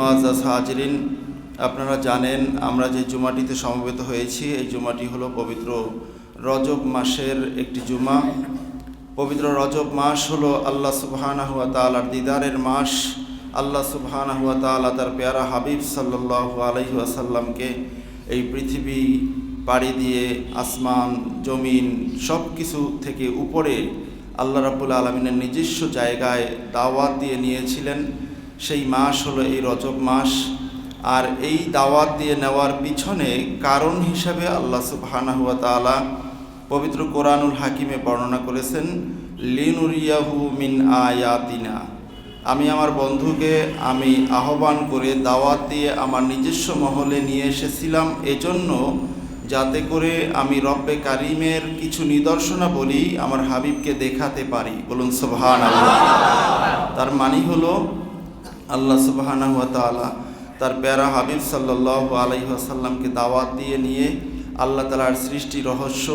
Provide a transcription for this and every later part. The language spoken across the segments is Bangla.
মুআজ্জাজ হাজিরিন, আপনারা জানেন আমরা যে জুমাটিতে সমবেত হয়েছি এই জুমাটি হলো পবিত্র রজব মাসের একটি জুমা। পবিত্র রজব মাস হলো আল্লাহ সুবহানাহু ওয়া তাআলার দিদারের মাস। আল্লাহ সুবহানাহু ওয়া তাআলা তার পেয়ারা হাবিব সাল্লাল্লাহু আলাইহি ওয়াসাল্লামকে এই পৃথিবী পাড়ি দিয়ে আসমান জমিন সব কিছু থেকে উপরে আল্লাহ রাব্বুল আলামিনের নিজস্ব জায়গায় দাওয়াত দিয়ে নিয়েছিলেন। সেই মাস হলো এই রজব মাস। আর এই দাওয়াত দিয়ে নেওয়ার পিছনে কারণ হিসাবে আল্লাহ সুবহানাহু ওয়া তাআলা পবিত্র কোরআনুল হাকিমে বর্ণনা করেছেন, লিনুরিয়াহু মিন আয়াতিনা। আমি আমার বন্ধুকে আহ্বান করে দাওয়াত দিয়ে আমার নিজস্ব মহলে নিয়ে এসেছিলাম এজন্য যাতে করে আমি রব্বে কারিমের কিছু নিদর্শনাবলী আমার হাবিবকে দেখাতে পারি। বলুন সুবহানাল্লাহ। তার মানে হলো আল্লাহ সুবহানাহু ওয়া তাআলা তার প্যারা হাবিব সাল্লাল্লাহু আলাইহি ওয়াসাল্লামকে দাওয়াত দিয়ে নিয়ে আল্লাহ তাআলার সৃষ্টি রহস্য,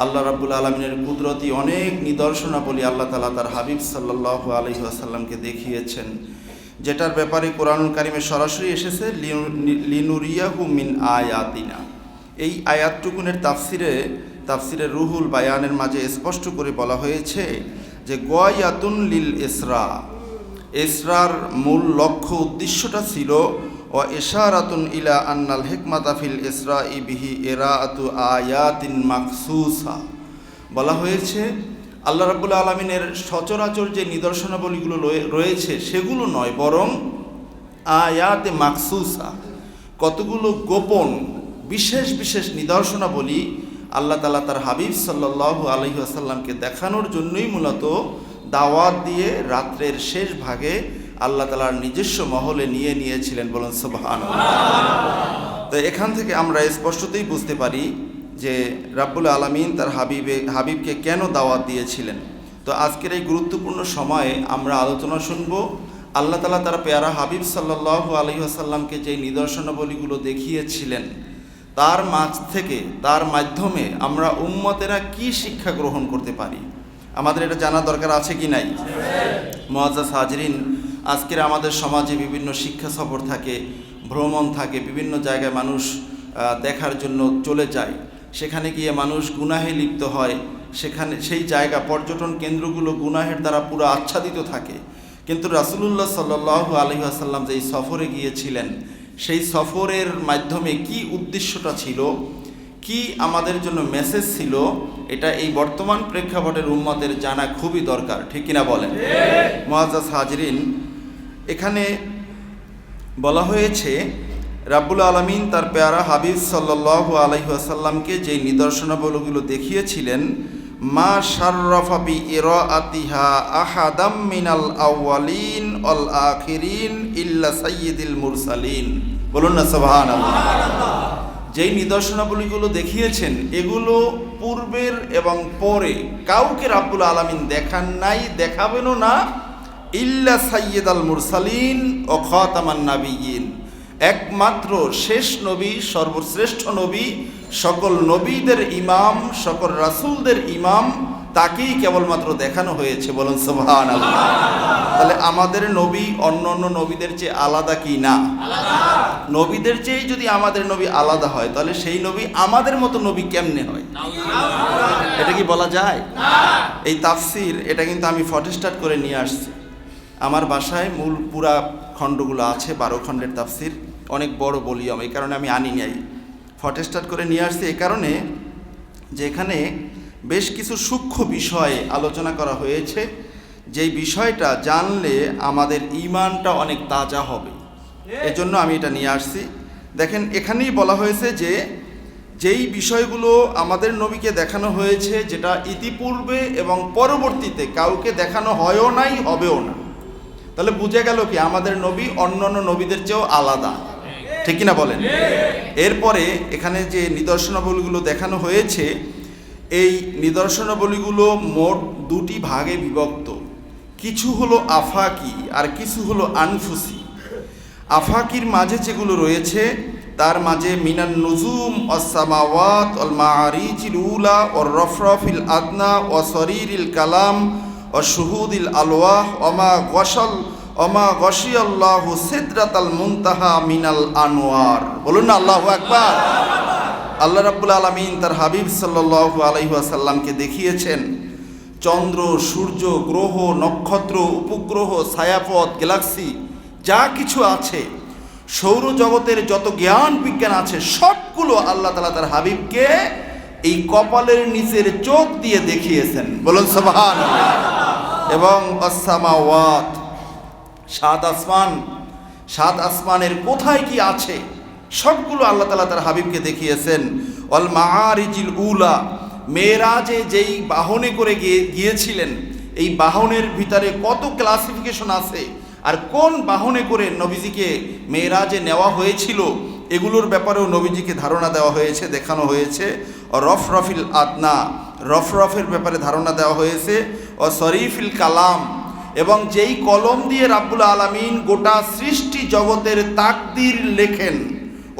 আল্লাহ রাব্বুল আলামিনের কুদরতি অনেক নিদর্শনাবলী আল্লাহ তাআলা তার হাবিব সাল্লাল্লাহু আলাইহি ওয়াসাল্লামকে দেখিয়েছেন, যেটার ব্যাপারে কোরআনুল কারিমে সরাসরি এসেছে লিনুরিয়াহু মিন আয়াতিনা। এই আয়াতটুকুনের তাফসিরে রুহুল বায়ানের মাঝে স্পষ্ট করে বলা হয়েছে যে গয়াতুন লিল ইসরা, ইসরার মূল লক্ষ্য উদ্দেশ্যটা ছিল ও ইশারাতুন ইলা আন্নাল হিকমাতা ফিল ইসরাই বিহি ইরাআতু আয়াতিন মাখসুসা। বলা হয়েছে আল্লাহ রাব্বুল আলামিনের সচরাচর যে নিদর্শনাবলীগুলো রয়েছে সেগুলো নয়, বরং আয়াতে মাখসুসা, কতগুলো গোপন বিশেষ বিশেষ নিদর্শনাবলী আল্লাহ তাআলা তার হাবিব সাল্লাল্লাহু আলাইহি ওয়াসাল্লামকে দেখানোর জন্যই মূলত দাওয়াত দিয়ে রাত্রের শেষ ভাগে আল্লাহ তাআলার নিজস্ব মহলে নিয়েছিলেন। বলুন সুবহানাল্লাহ। তো এখান থেকে আমরা স্পষ্টতই বুঝতে পারি যে রাব্বুল আলামিন তার হাবিবকে কেন দাওয়াত দিয়েছিলেন। তো আজকের এই গুরুত্বপূর্ণ সময়ে আমরা আলোচনা শুনব আল্লাহ তাআলা তার পেয়ারা হাবিব সাল্লাল্লাহু আলাইহি ওয়াসাল্লামকে যে নিদর্শনাবলীগুলো দেখিয়েছিলেন তার মাঝ থেকে তার মাধ্যমে আমরা উম্মতেরা কি শিক্ষা গ্রহণ করতে পারি, আমাদের এটা জানা দরকার আছে কি নাই? মুআজ্জাজ হাজিরিন, আজকের আমাদের সমাজে বিভিন্ন শিক্ষা সফর থাকে, ভ্রমণ থাকে, বিভিন্ন জায়গায় মানুষ দেখার জন্য চলে যায়, সেখানে গিয়ে মানুষ গুনাহে লিপ্ত হয়, সেই জায়গা পর্যটন কেন্দ্রগুলো গুনাহের দ্বারা পুরো আচ্ছাদিত থাকে। কিন্তু রাসূলুল্লাহ সাল্লাল্লাহু আলাইহি ওয়াসাল্লাম যেই সফরে গিয়েছিলেন সেই সফরের মাধ্যমে কি উদ্দেশ্যটা ছিল, কি আমাদের জন্য মেসেজ ছিল, এটা এই বর্তমান প্রেক্ষাপটের উম্মতের জানা খুবই দরকার, ঠিক কিনা বলেন? মুআজ্জাজ হাজিরিন, এখানে বলা হয়েছে রাব্বুল আলামিন তার পেয়ারা হাবিব সাল্লাল্লাহু আলাইহি ওয়াসাল্লামকে যে নিদর্শনাবলীগুলো দেখিয়েছিলেন, মা শাররাফা বি ইরাআতিহা আহাদাম মিনাল আউয়ালিন ওয়াল আখিরিন ইল্লা সাইয়্যিদুল মুরসালিন। বলুন না সুবহানাল্লাহ। যেই নিদর্শনাবলীগুলো দেখিয়েছেন এগুলো পূর্বের এবং পরে কাউকে রাব্বুল আলামিন দেখান নাই, দেখাবেনও না, ইল্লা সাইয়্যিদুল মুরসালিন ও খাতামান নাবিয়্যিন, একমাত্র শেষ নবী, সর্বশ্রেষ্ঠ নবী, সকল নবীদের ইমাম, সকল রাসূলদের ইমাম, তাকেই কেবলমাত্র দেখানো হয়েছে। বলুন সুবহানাল্লাহ। তাহলে আমাদের নবী অন্য নবীদের চেয়ে আলাদা কি না? নবীদের চেয়ে যদি আমাদের নবী আলাদা হয় তাহলে সেই নবী আমাদের মতো নবী কেমনে হয়? এটা কি বলা যায়? এই তাফসির এটা কিন্তু আমি ফটোস্ট্যাট করে নিয়ে আসছি। আমার বাসায় মূল পুরা খণ্ডগুলো আছে, 12 খণ্ডের তাফসির, অনেক বড় ভলিউম, এই কারণে আমি আনি নাই, ফটোস্ট্যাট করে নিয়ে আসছি। এই কারণে যে এখানে বেশ কিছু সূক্ষ্ম বিষয় আলোচনা করা হয়েছে, যেই বিষয়টা জানলে আমাদের ঈমানটা অনেক তাজা হবে, এজন্য আমি এটা নিয়ে আসছি। দেখেন, এখানেই বলা হয়েছে যে যেই বিষয়গুলো আমাদের নবীকে দেখানো হয়েছে, যেটা ইতিপূর্বে এবং পরবর্তীতে কাউকে দেখানো হয়ও নাই, হবেও না। তাহলে বুঝে গেল কি আমাদের নবী অন্যান্য নবীদের চেয়েও আলাদা, ঠিক কিনা বলেন? এরপরে এখানে যে নিদর্শনাবলীগুলো দেখানো হয়েছে এই নিদর্শনাবলীগুলো মোট দুটি ভাগে বিভক্ত, কিছু হলো আফাকি আর কিছু হলো আনফুসি। আফাকির মাঝে যেগুলো রয়েছে তার মাঝে মিনান নুজুম ওয়াস সামাওয়াত ওয়াল মাআরিজিল উলা ওয়ার রফরফিল আদনা ওয়া সরিরিল কালাম ওয়া শুহুদিল আলওয়াহ ওয়া মা ওমা গশিয়াল্লাহু সিদরাতাল মুনতাহা মিনাল আনওয়ার। বলুন না আল্লাহু আকবার। আল্লাহ রাব্বুল আলামিন তার হাবিব সাল্লাল্লাহু আলাইহি ওয়াসাল্লামকে দেখিয়েছেন চন্দ্র, সূর্য, গ্রহ, নক্ষত্র, উপগ্রহ, ছায়াপথ, গ্যালাক্সি যা কিছু আছে, সৌরজগতের যত জ্ঞান বিজ্ঞান আছে, সবগুলো আল্লাহ তাআলা তার হাবিবকে এই কপালের নিচের চোখ দিয়ে দেখিয়েছেন। বলুন সুবহানাল্লাহ। এবং আসসামাওয়াত, সাত আসমানের কোথায় কি আছে সবগুলো আল্লাহ তাআলা তার হাবিবকে দেখিয়েছেন। ওয়াল মাআরিজিল উলা, মেরাজে যেই বাহনে করে গিয়েছিলেন, এই বাহনের ভিতরে কত ক্লাসিফিকেশন আছে, আর কোন বাহনে করে নবীজিকে মেরাজে নেওয়া হয়েছিল এগুলোর ব্যাপারেও নবীজিকে ধারণা দেওয়া হয়েছে, দেখানো হয়েছে। রফরফিল আদনা, রফরফের ব্যাপারে ধারণা দেওয়া হয়েছে। ও শরীফিল কালাম, এবং যেই কলম দিয়ে রাব্বুল আলামিন গোটা সৃষ্টি জগতের তাকদীর লেখেন,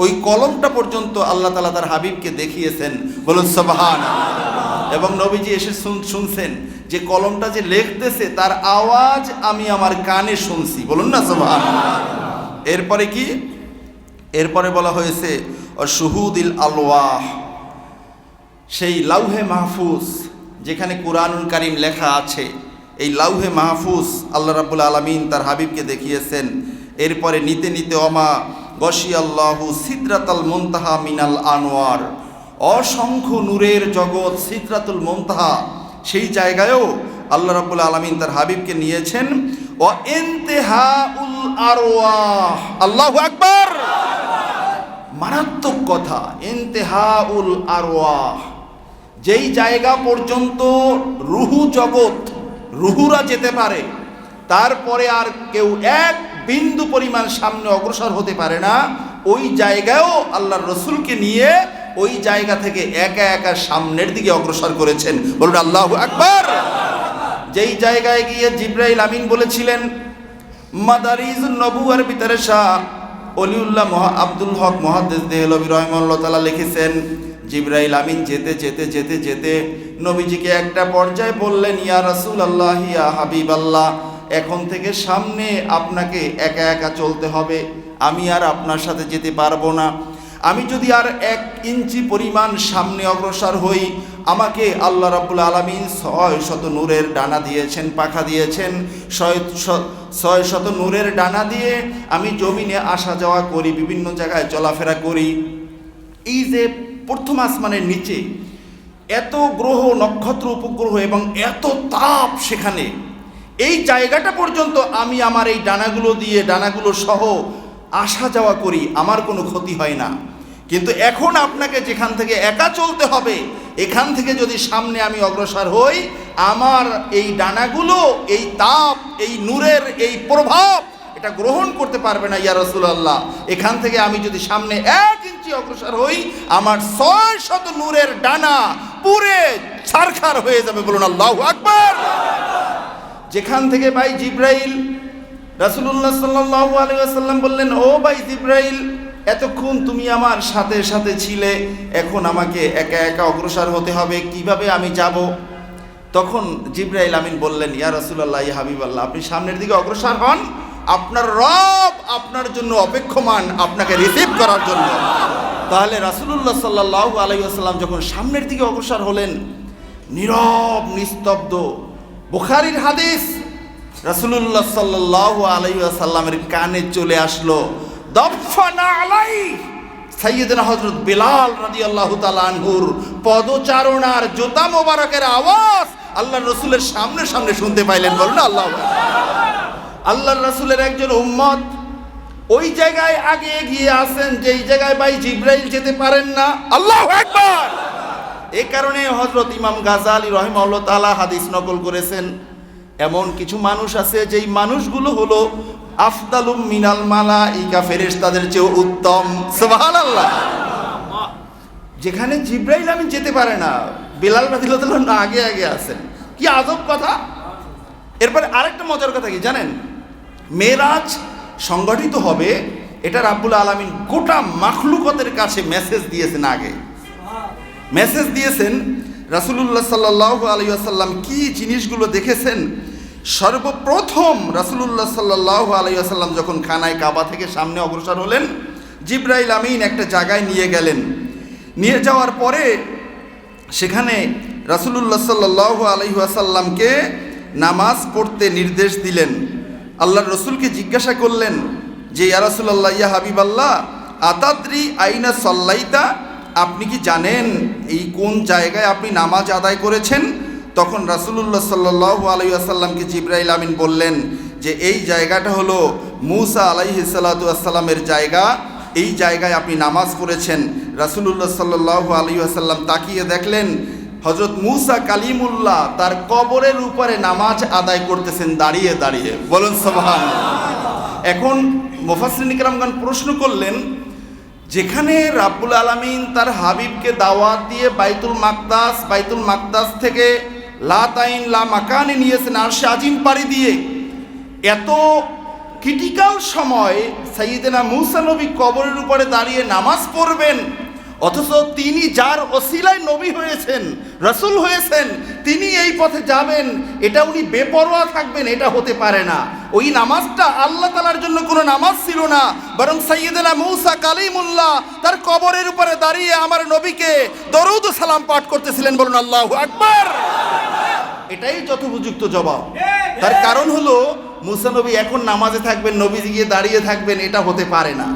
ওই কলমটা পর্যন্ত আল্লাহ তাআলা তার হাবিবকে দেখিয়েছেন। বলুন সুবহানাল্লাহ। এবং নবীজি এসে শুনছেন যে কলমটা যে লিখতেছে তার আওয়াজ আমি আমার কানে শুনছি। বলুন না সুবহানাল্লাহ। এরপরে কি? এরপরে বলা হয়েছে শুহুদিল আলওয়াহ, সেই লাউহে মাহফুজ যেখানে কুরআনুল কারীম লেখা আছে, এই লাউহে মাহফুজ আল্লাহ রাব্বুল আলামিন তার হাবিবকে দেখিয়েছেন। এরপরে নিতে নিতে ওমা গশিয়াল্লাহু সিদরাতাল মুনতাহা মিনাল আনওয়ার, অসংখ্য নূরের জগৎ সিদরাতুল মুনতাহা, সেই জায়গায়ও আল্লাহ রাব্বুল আলামিন তার হাবিবকে নিয়েছেন। ও ইনতিহাউল আরওয়াহ, আল্লাহু আকবার। মারাত্মক কথা, ইনতিহাউল আরওয়াহ, যেই জায়গা পর্যন্ত রুহু জগৎ, রুহুরা যেতে পারে, তারপরে আর কেউ এক বিন্দু পরিমাণ সামনে অগ্রসর হতে পারে না, ওই জায়গায়ও আল্লাহর রসুলকে নিয়ে ওই জায়গা থেকে একা একা সামনের দিকে অগ্রসর করেছেন। বলুন আল্লাহু আকবার। যেই জায়গায় গিয়ে জিবরাইল আমিন বলেছিলেন, মাদারিজুন নবুয়ার ভিতরে শাহ অলিউল্লাহ আব্দুল হক মুহাদ্দিস দেহলভী রাহিমাহুল্লাহ তাআলা লিখেছেন, জিবরাইল আমিন যেতে যেতে যেতে যেতে নবীজিকে একটা পর্যায়ে বললেন, ইয়া রাসূলুল্লাহ, ইয়া হাবিবাল্লাহ, এখন থেকে সামনে আপনাকে একা একা চলতে হবে, আমি আর আপনার সাথে যেতে পারবো না। আমি যদি আর 1 ইঞ্চি পরিমাণ সামনে অগ্রসর হই, আমাকে আল্লাহ রাব্বুল আলামিন 600 নূরের ডানা দিয়েছেন, পাখা দিয়েছেন। 600 নূরের ডানা দিয়ে আমি জমিনে আসা যাওয়া করি, বিভিন্ন জায়গায় চলাফেরা করি। এই যে প্রথম আসমানের নিচে এত গ্রহ, নক্ষত্র, উপগ্রহ এবং এত তাপ, সেখানে এই জায়গাটা পর্যন্ত আমি আমার এই ডানাগুলো সহ আসা যাওয়া করি, আমার কোনো ক্ষতি হয় না। কিন্তু এখন আপনাকে যেখান থেকে একা চলতে হবে, এখান থেকে যদি সামনে আমি অগ্রসর হই, আমার এই ডানাগুলো এই তাপ, এই নূরের এই প্রভাব এটা গ্রহণ করতে পারবে না ইয়া রাসূলুল্লাহ। এখান থেকে আমি যদি সামনে 1 ইঞ্চি অগ্রসর হই, আমার 600 নূরের ডানা পুরে ছারখার হয়ে যাবে। বলুন আল্লাহু আকবার। যেখান থেকে ভাই জিবরাইল, রাসূলুল্লাহ সাল্লাল্লাহু আলাইহি ওয়াসাল্লাম বললেন, ও ভাই জিবরাইল, এতক্ষণ তুমি আমার সাথে সাথে ছিলে, এখন আমাকে একা একা অগ্রসর হতে হবে, কিভাবে আমি যাব? তখন জিবরাইল আমিন বললেন, ইয়া রাসূলুল্লাহ, ইয়া হাবিবাল্লাহ, আপনি সামনের দিকে অগ্রসর হন, আপনার রব আপনার জন্য অপেক্ষমান, আপনাকে রিসিভ করার জন্য। তাহলে রাসূলুল্লাহ সাল্লাল্লাহু আলাইহি ওয়াসাল্লাম যখন সামনের দিকে অগ্রসর হলেন, নীরব নিস্তব্ধ, বুখারীর হাদিস, রাসূলুল্লাহ সাল্লাল্লাহু আলাইহি ওয়াসাল্লামের কানে চলে আসলো, দফানা আলাই সাইয়্যিদনা হযরত বিলাল রাদিয়াল্লাহু তাআলা আনহুর পদচারণার জুতা মোবারকের আওয়াজ আল্লাহর রাসূলের সামনে সামনে শুনতে পাইলেন। বলুন আল্লাহু আকবার। আল্লাহর রাসূলের একজন উম্মত ওই জায়গায় আগে এগিয়ে আসেন যেই জায়গায় ভাই জিবরাইল যেতে পারেন না। আল্লাহু আকবার। এই কারণে হযরত ইমাম গাযালি রাহিমাহুল্লাহ তাআলা হাদিস নকল করেছেন, এমন কিছু মানুষ আছে যেই মানুষগুলো হলো আফদালুম মিনাল মালাইকা, ফেরেশতাদের চেয়ে উত্তম। সুবহানাল্লাহ। যেখানে জিবরাইল আমিন যেতে পারে না, বিলাল রাদিয়াল্লাহু তাআলা আগে আগে আছেন। কি আজব কথা। এরপর আরেকটা মজার কথা কি জানেন, মেরাজ সংগঠিত হবে, এটা রাব্বুল আলামিন গোটা মাখলুকতের কাছে মেসেজ দিয়েছেন। আগে মেসেজ দিয়েছেন রাসূলুল্লাহ সাল্লাল্লাহু আলাইহি ওয়াসাল্লাম কি জিনিসগুলো দেখেছেন সর্বপ্রথম রাসূলুল্লাহ সাল্লাল্লাহু আলাইহি ওয়াসাল্লাম যখন খানায় কাবা থেকে সামনে অগ্রসর হলেন, জিবরাইল আমিন একটা জায়গায় নিয়ে গেলেন। নিয়ে যাওয়ার পরে সেখানে রাসূলুল্লাহ সাল্লাল্লাহু আলাইহি ওয়াসাল্লামকে নামাজ পড়তে নির্দেশ দিলেন। আল্লাহর রসুলকে জিজ্ঞাসা করলেন যে ইয়া রাসূলুল্লাহ, ইয়া হাবিবাল্লাহ, আতাদ্রি আইনা সাল্লাইতা, আপনি কি জানেন এই কোন জায়গায় আপনি নামাজ আদায় করেছেন? তখন রাসূলুল্লাহ সাল্লাল্লাহু আলাইহি ওয়াসাল্লামকে জিবরাইল আমিন বললেন যে এই জায়গাটা হলো মূসা আলাইহিস সালাতু ওয়াসসালামের জায়গা, এই জায়গায় আপনি নামাজ পড়েছেন। রাসূলুল্লাহ সাল্লাল্লাহু আলাইহি ওয়াসাল্লাম তাকিয়ে দেখলেন হযরত মূসা কালিমুল্লাহ তার কবরের উপরে নামাজ আদায় করতেছেন দাঁড়িয়ে দাঁড়িয়ে। বলুন সুবহানাল্লাহ। এখন মুফাসসিরিন ইকরামগণ প্রশ্ন করলেন, যেখানে রাব্বুল আলামিন তার হাবিবকে দাওয়াত দিয়ে বাইতুল মাকদাস থেকে লা তাইন লা মাকানে নিয়েছেন, আরশে আজিম পাড়ি দিয়ে, এত ক্রিটিক্যাল সময় সাইয়েদেনা মূসা নবী কবরের উপরে দাঁড়িয়ে নামাজ পড়বেন, অথচ তিনি যার ওসিলায় নবী হয়েছেন, রাসূল হয়েছেন, তিনি এই পথে যাবেন, এটা উনি বেপরোয়া থাকবেন, এটা হতে পারে না। ওই নামাজটা আল্লাহ তাআলার জন্য কোনো নামাজ ছিল না, বরং সাইয়েদেনা মূসা কালিমুল্লাহ তার কবরের উপরে দাঁড়িয়ে আমার নবীকে দরুদ ও সালাম পাঠ করতেছিলেন। বলুন আল্লাহু আকবার। এটাই যথোপযুক্ত জবাব। তার কারণ হলো মূসা নবী এখন নামাজে থাকবেন, নবীজি গিয়ে দাঁড়িয়ে থাকবেন, এটা হতে পারে না।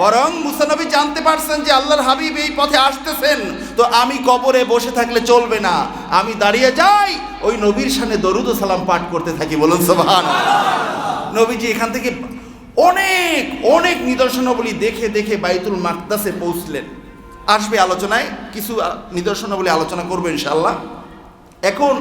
বরং মূসা নবী জানতে পারছেন যে আল্লাহর হাবিব এই পথে আসতেছেন, তো আমি কবরে বসে থাকলে চলবে না, আমি দাঁড়িয়ে যাই, ওই নবীর সামনে দরুদ ও সালাম পাঠ করতে থাকি। বলুন সুবহানাল্লাহ। নবীজি এখান থেকে অনেক অনেক নিদর্শনাবলী দেখে দেখে বাইতুল মাকদাসে পৌঁছলেন। আসবে আলোচনায়, কিছু নিদর্শনাবলী আলোচনা করবো ইনশাআল্লাহ। এখন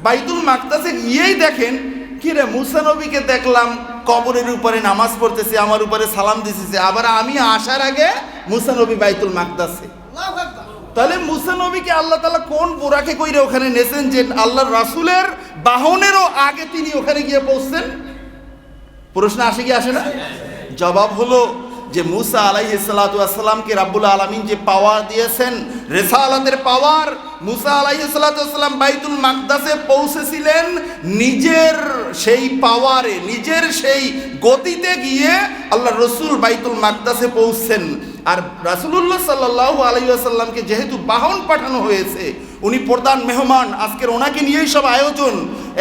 বাইতুল মাকদাসে গিয়েই দেখেন, কিরে মূসা নবীকে দেখলাম কবরের উপরে নামাজ পড়তেছে, আমার উপরে সালাম দিতেছে, আবার আমি আসার আগে মূসা নবী বাইতুল মাকদাসে। তাহলে মূসা নবীকে আল্লাহ তাআলা কোন বোরাকে কইরে ওখানে নেছেন যে আল্লাহর রাসূলের বাহনেরও আগে তিনি ওখানে গিয়ে পৌঁছছেন? প্রশ্ন আসে কি আসে না? জবাব হলো যে মূসা আলাইহিস সালাতু ওয়াসসালামকে রাব্বুল আলামিন যে পাওয়ার দিয়েছেন, রিসালাতের পাওয়ার, মূসা আলাইহিস সালাতু ওয়াসসালাম বাইতুল মাকদাসে পৌঁছেছিলেন নিজের সেই পাওয়ারে, নিজের সেই গতিতে গিয়ে আল্লাহর রাসূল বাইতুল মাকদাসে পৌঁছছেন। আর রাসূলুল্লাহ সাল্লাল্লাহু আলাইহি ওয়াসাল্লামকে যেহেতু বাহন পাঠানো হয়েছে, উনি প্রধান মেহমান, আজকের ওনাকে নিয়েই সব আয়োজন।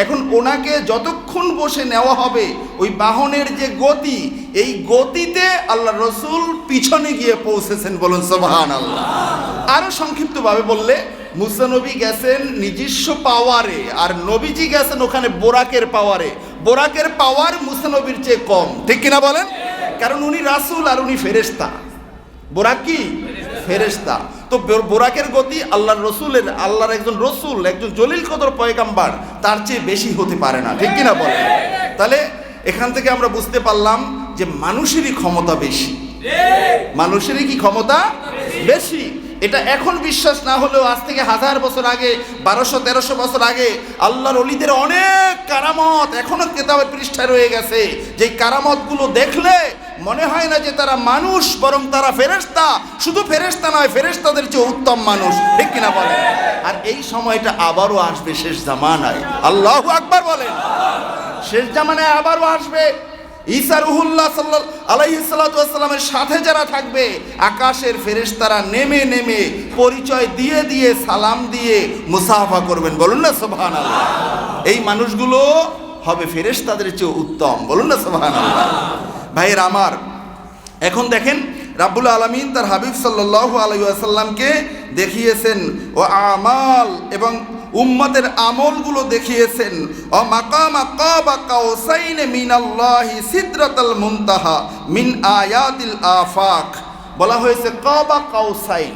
এখন ওনাকে যতক্ষণ বসে নেওয়া হবে, ওই বাহনের যে গতি, এই গতিতে আল্লাহ রসুল পিছনে গিয়ে পৌঁছেছেন। বলুন সুবহানাল্লাহ। আরো সংক্ষিপ্তভাবে বললে, মূসা নবী গেছেন নিজস্ব পাওয়ারে, আর নবীজি গেছেন ওখানে বোরাকের পাওয়ারে। বোরাকের পাওয়ার মূসা নবীর চেয়ে কম, ঠিক কিনা বলেন? কারণ উনি রাসূল আর উনি ফেরেশতা। বোরাক কি? ফেরেশতা। তো বোরাকের গতি আল্লাহর রসুলের, আল্লাহর একজন রসুল, একজন জলিল কদর পয়গাম্বার, তার চেয়ে বেশি হতে পারে না, ঠিক কিনা বলেন? তাহলে এখান থেকে আমরা বুঝতে পারলাম যে মানুষেরই ক্ষমতা বেশি। মানুষেরই কি ক্ষমতা বেশি? এটা এখন বিশ্বাস না হলেও আজ থেকে 1000 বছর আগে, 1200-1300 বছর আগে আল্লাহর ওলিদের অনেক কারামত এখনো কিতাবের পৃষ্ঠায় রয়ে গেছে। যেই কারামতগুলো দেখলে মনে হয় না যে তারা মানুষ, বরং তারা ফেরেশতা। শুধু ফেরেশতা নয়, ফেরেশতাদের চেয়ে উত্তম মানুষ, ঠিক কিনা বলেন? আর এই সময়টা আবারও আসবে শেষ জামানায়। আল্লাহু আকবার বলেন। শেষ জামানায় আবারও আসবে। ঈসা রুহুল্লাহ সাল্লাল্লাহু আলাইহিস সালাতু ওয়াসসালামের সাথে যারা থাকবে, আকাশের ফেরেশতারা নেমে নেমে পরিচয় দিয়ে দিয়ে সালাম দিয়ে মুসাফা করবেন। বলুন না সুবহানাল্লাহ। এই মানুষগুলো হবে ফেরেশতাদের চেয়ে উত্তম। বলুন না সুবহানাল্লাহ। ভাইয়ের আমার, এখন দেখেন রাব্বুল আলামিন তার হাবিব সাল্লাল্লাহু আলাইহি ওয়াসাল্লামকে দেখিয়েছেন ও আমাল এবং উম্মতের আমলগুলো দেখিয়েছেন। ও মাকামা কাবা কাউসাইন মিনাল্লাহি সিদরাতুল মুনতাহা মিন আয়াতিল আফাক। বলা হয়েছে কাবা কাউসাইন,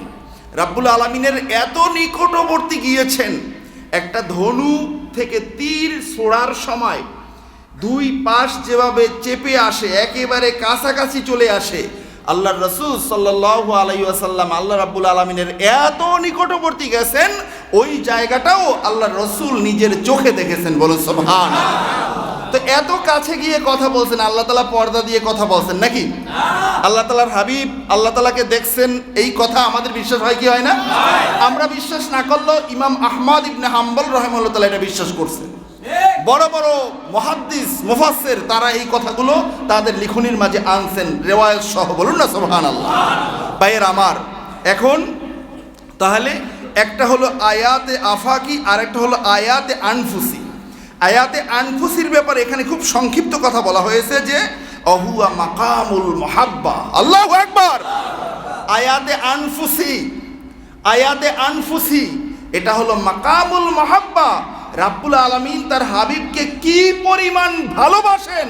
রাব্বুল আলামিনের এত নিকটবর্তী গিয়েছেন। একটা ধনু থেকে তীর ছোড়ার সময় দুই পাশ যেভাবে চেপে আসে, একেবারে কাছাকাছি চলে আসে, আল্লাহর রাসূল সাল্লাল্লাহু আলাইহি ওয়াসাল্লাম আল্লাহ রাব্বুল আলামিনের এত নিকটবর্তী গেছেন, ওই জায়গাটাও আল্লাহর রাসূল নিজের চোখে দেখেছেন। বলুন সুবহানাল্লাহ। তো এত কাছে গিয়ে কথা বলছেন, আল্লাহ তাআলা পর্দা দিয়ে কথা বলছেন নাকি? আল্লাহ তাআলার হাবিব আল্লাহ তাআলাকে দেখছেন, এই কথা আমাদের বিশ্বাস হয় কি হয় না? আমরা বিশ্বাস না করলেও ইমাম আহমদ ইবনে হাম্বল রাহিমাহুল্লাহ তাআলা এটা বিশ্বাস করছেন। বড় বড় মুহাদ্দিস মুফাসসির তারা এই কথাগুলো তাদের লিখনির মাঝে আনছেন রিওয়ায়াত সহ। বলুন না সুবহানাল্লাহ। ভাইয়ের আমার, এখন তাহলে একটা হলো আয়াতে আফাকি আর একটা হলো আয়াতে আনফুসি। আয়াতে আনফুসির ব্যাপারে এখানে খুব সংক্ষিপ্ত কথা বলা হয়েছে যে অহুয়া মাকামুল মুহাব্বা। আল্লাহু আকবার। আয়াতে আনফুসি, আয়াতে আনফুসি এটা হলো মাকামুল মুহাব্বা। রাব্বুল আলামিন তার হাবিবকে কি পরিমাণ ভালোবাসেন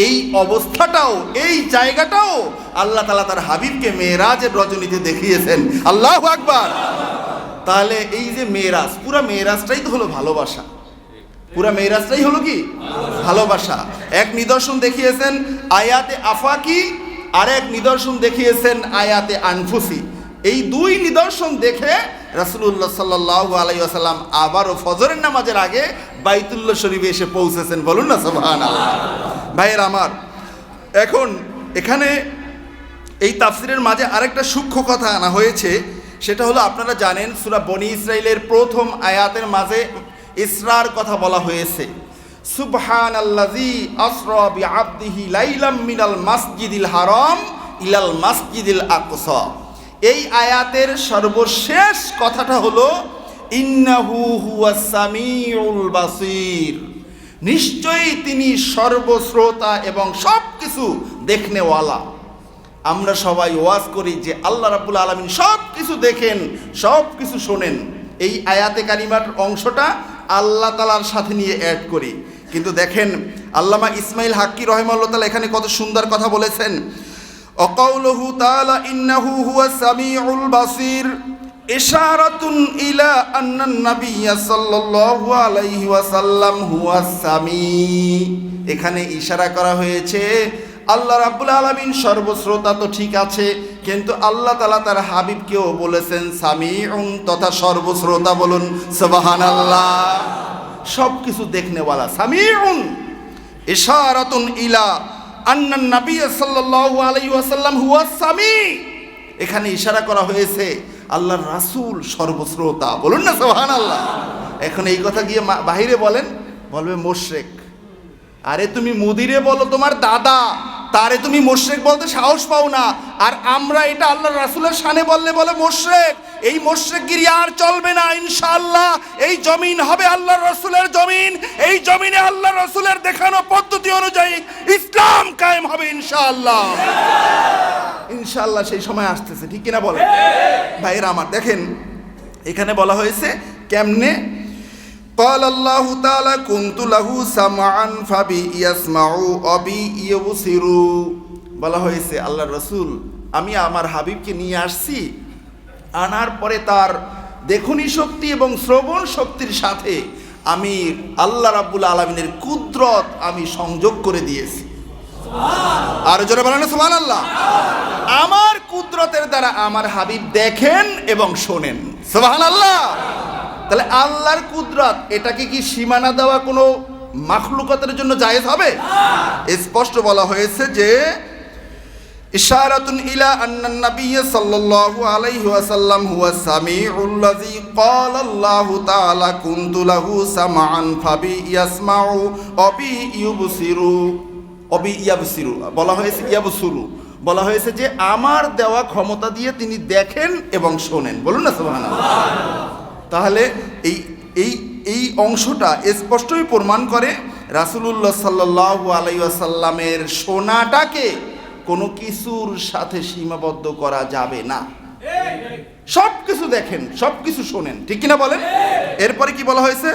এই অবস্থাটাও, এই জায়গাটাও আল্লাহ তাআলা তার হাবিবকে মেরাজের রজনীতে দেখিয়েছেন। আল্লাহু আকবার। তাহলে এই যে মেরাজ, পুরা মেরাজটাই তো হলো ভালোবাসা। পুরা মেরাজটাই হলো কি? ভালোবাসা। এক নিদর্শন দেখিয়েছেন আয়াতে আফাকি, আর এক নিদর্শন দেখিয়েছেন আয়াতে আনফুসি। এই দুই নিদর্শন দেখে রাসূলুল্লাহ সাল্লাল্লাহু আলাইহি ওয়াসাল্লাম আবারও ফজরের নামাজের আগে বাইতুল্লাহ শরীফে এসে পৌঁছেছেন। বলুন না সুবহানাল্লাহ। ভাইয়ের আমার, এখন এখানে এই তাফসিরের মাঝে আরেকটা সূক্ষ্ম কথা আনা হয়েছে, সেটা হলো আপনারা জানেন সূরা বনী ইসরাইলের প্রথম আয়াতের মাঝে ইসরার কথা বলা হয়েছে। সুবহানাল্লাযী আসরা বিআবদিহি লাইলাম মিনাল মাসজিদিল হারাম ইলাল মাসজিদিল আকসা। এই আয়াতের সর্বশেষ কথাটা হলো ইন্নাহু হুয়াস সামিউল বাসীর, নিশ্চয়ই তিনি সর্বশ্রোতা এবং সব কিছু দেখনেওয়ালা। আমরা সবাই ওয়াজ করি যে আল্লাহ রাব্বুল আলামিন সব কিছু দেখেন, সব কিছু শোনেন। এই আয়াতে কারিমার অংশটা আল্লাহ তাআলার সাথে নিয়ে অ্যাড করি, কিন্তু দেখেন আল্লামা ইসমাইল হাক্কি রাহিমাহুল্লাহ তাআলা এখানে কত সুন্দর কথা বলেছেন। অকাউলুহু তাআলা ইন্নাহু হুয়াস সামিউল বাসীর ইশারাতুন ইলা আন্নান নাবিয়্যা সাল্লাল্লাহু আলাইহি ওয়াসাল্লাম হুয়াস সামি। এখানে ইশারা করা হয়েছে আল্লাহ রাব্বুল আলামিন সর্বশ্রোতা তো ঠিক আছে, কিন্তু আল্লাহ তাআলা তার হাবিবকেও বলেছেন সামিউন তথা সর্বশ্রোতা। বলুন সুবহানাল্লাহ। সব কিছু দেখনেওয়ালা সামিউন। ইশারাতুন ইলা আন্নান নাবিয়্যা সাল্লাল্লাহু আলাইহি ওয়াসাল্লাম হুয়াস সামি। এখানে ইশারা করা হয়েছে আল্লাহর রাসূল সর্বশ্রোতা। বলুন না সুবহানাল্লাহ। এখন এই কথা গিয়ে বাহিরে বলেন, বলবে মুশরিক। আরে তুমি মুদিরে বলো তোমার দাদা, তারে তুমি মুশরিক বলতে সাহস পাও না, আর আমরা এটা আল্লাহর রাসূলের শানে বললে বলে মুশরিক। এই মুশরিকগিরি আর চলবে না ইনশাআল্লাহ। এই জমিন হবে আল্লাহর রাসূলের জমিন। এই জমিনে আল্লাহর রাসূলের দেখানো পদ্ধতি অনুযায়ী ইসলাম কায়েম হবে ইনশাআল্লাহ। ইনশাআল্লাহ সেই সময় আসতেছে, ঠিক কিনা বলেন ভাইরা আমার। দেখেন এখানে বলা হয়েছে কেমনে, قال الله تعالى كنت له سمعا فبي يسمع وبي يبصر। বলা হয়েছে আল্লাহর রাসূল, আমি আমার হাবিবকে নিয়ে আসছি, আনার পরে তার দেখুনি শক্তি এবং শ্রবণ শক্তির সাথে আমি আল্লাহ রাব্বুল আলামিনের কুদরত আমি সংযোগ করে দিয়েছি। আর জোরে বলেন সুবহানাল্লাহ। আমার কুদরতের দ্বারা আমার হাবিব দেখেন এবং শোনেন। সুবহানাল্লাহ। তাহলে আল্লাহর কুদরত এটাকে কি সীমানা দেওয়া কোনো মাখলুকাতের জন্য জায়েজ হবে? স্পষ্ট বলা হয়েছে যে ইশারাতুন ইলা আন্নান নাবিয়্যা সাল্লাল্লাহু আলাইহি ওয়াসাল্লাম হুয়াস সামিউল্লাযী ক্বালা আল্লাহু তাআলা কুনতু লাহু সামআন ফাবি ইয়াসমাউ ওয়াবি ইউবসিরু। ওবি ইয়াবসিরু বলা হয়েছে, ইয়াবসুরু বলা হয়েছে যে আমার দেওয়া ক্ষমতা দিয়ে তিনি দেখেন এবং শোনেন। বলুন না সুবহানাল্লাহ। তাহলে এই এই এই অংশটা স্পষ্টই প্রমাণ করে রাসূলুল্লাহ সাল্লাল্লাহু আলাইহি ওয়াসাল্লামের শোনাটাকে কোনো কিছুর সাথে সীমাবদ্ধ করা যাবে না। সব কিছু দেখেন, সব কিছু শোনেন, ঠিক কিনা বলেন। এরপরে কি বলা হয়েছে,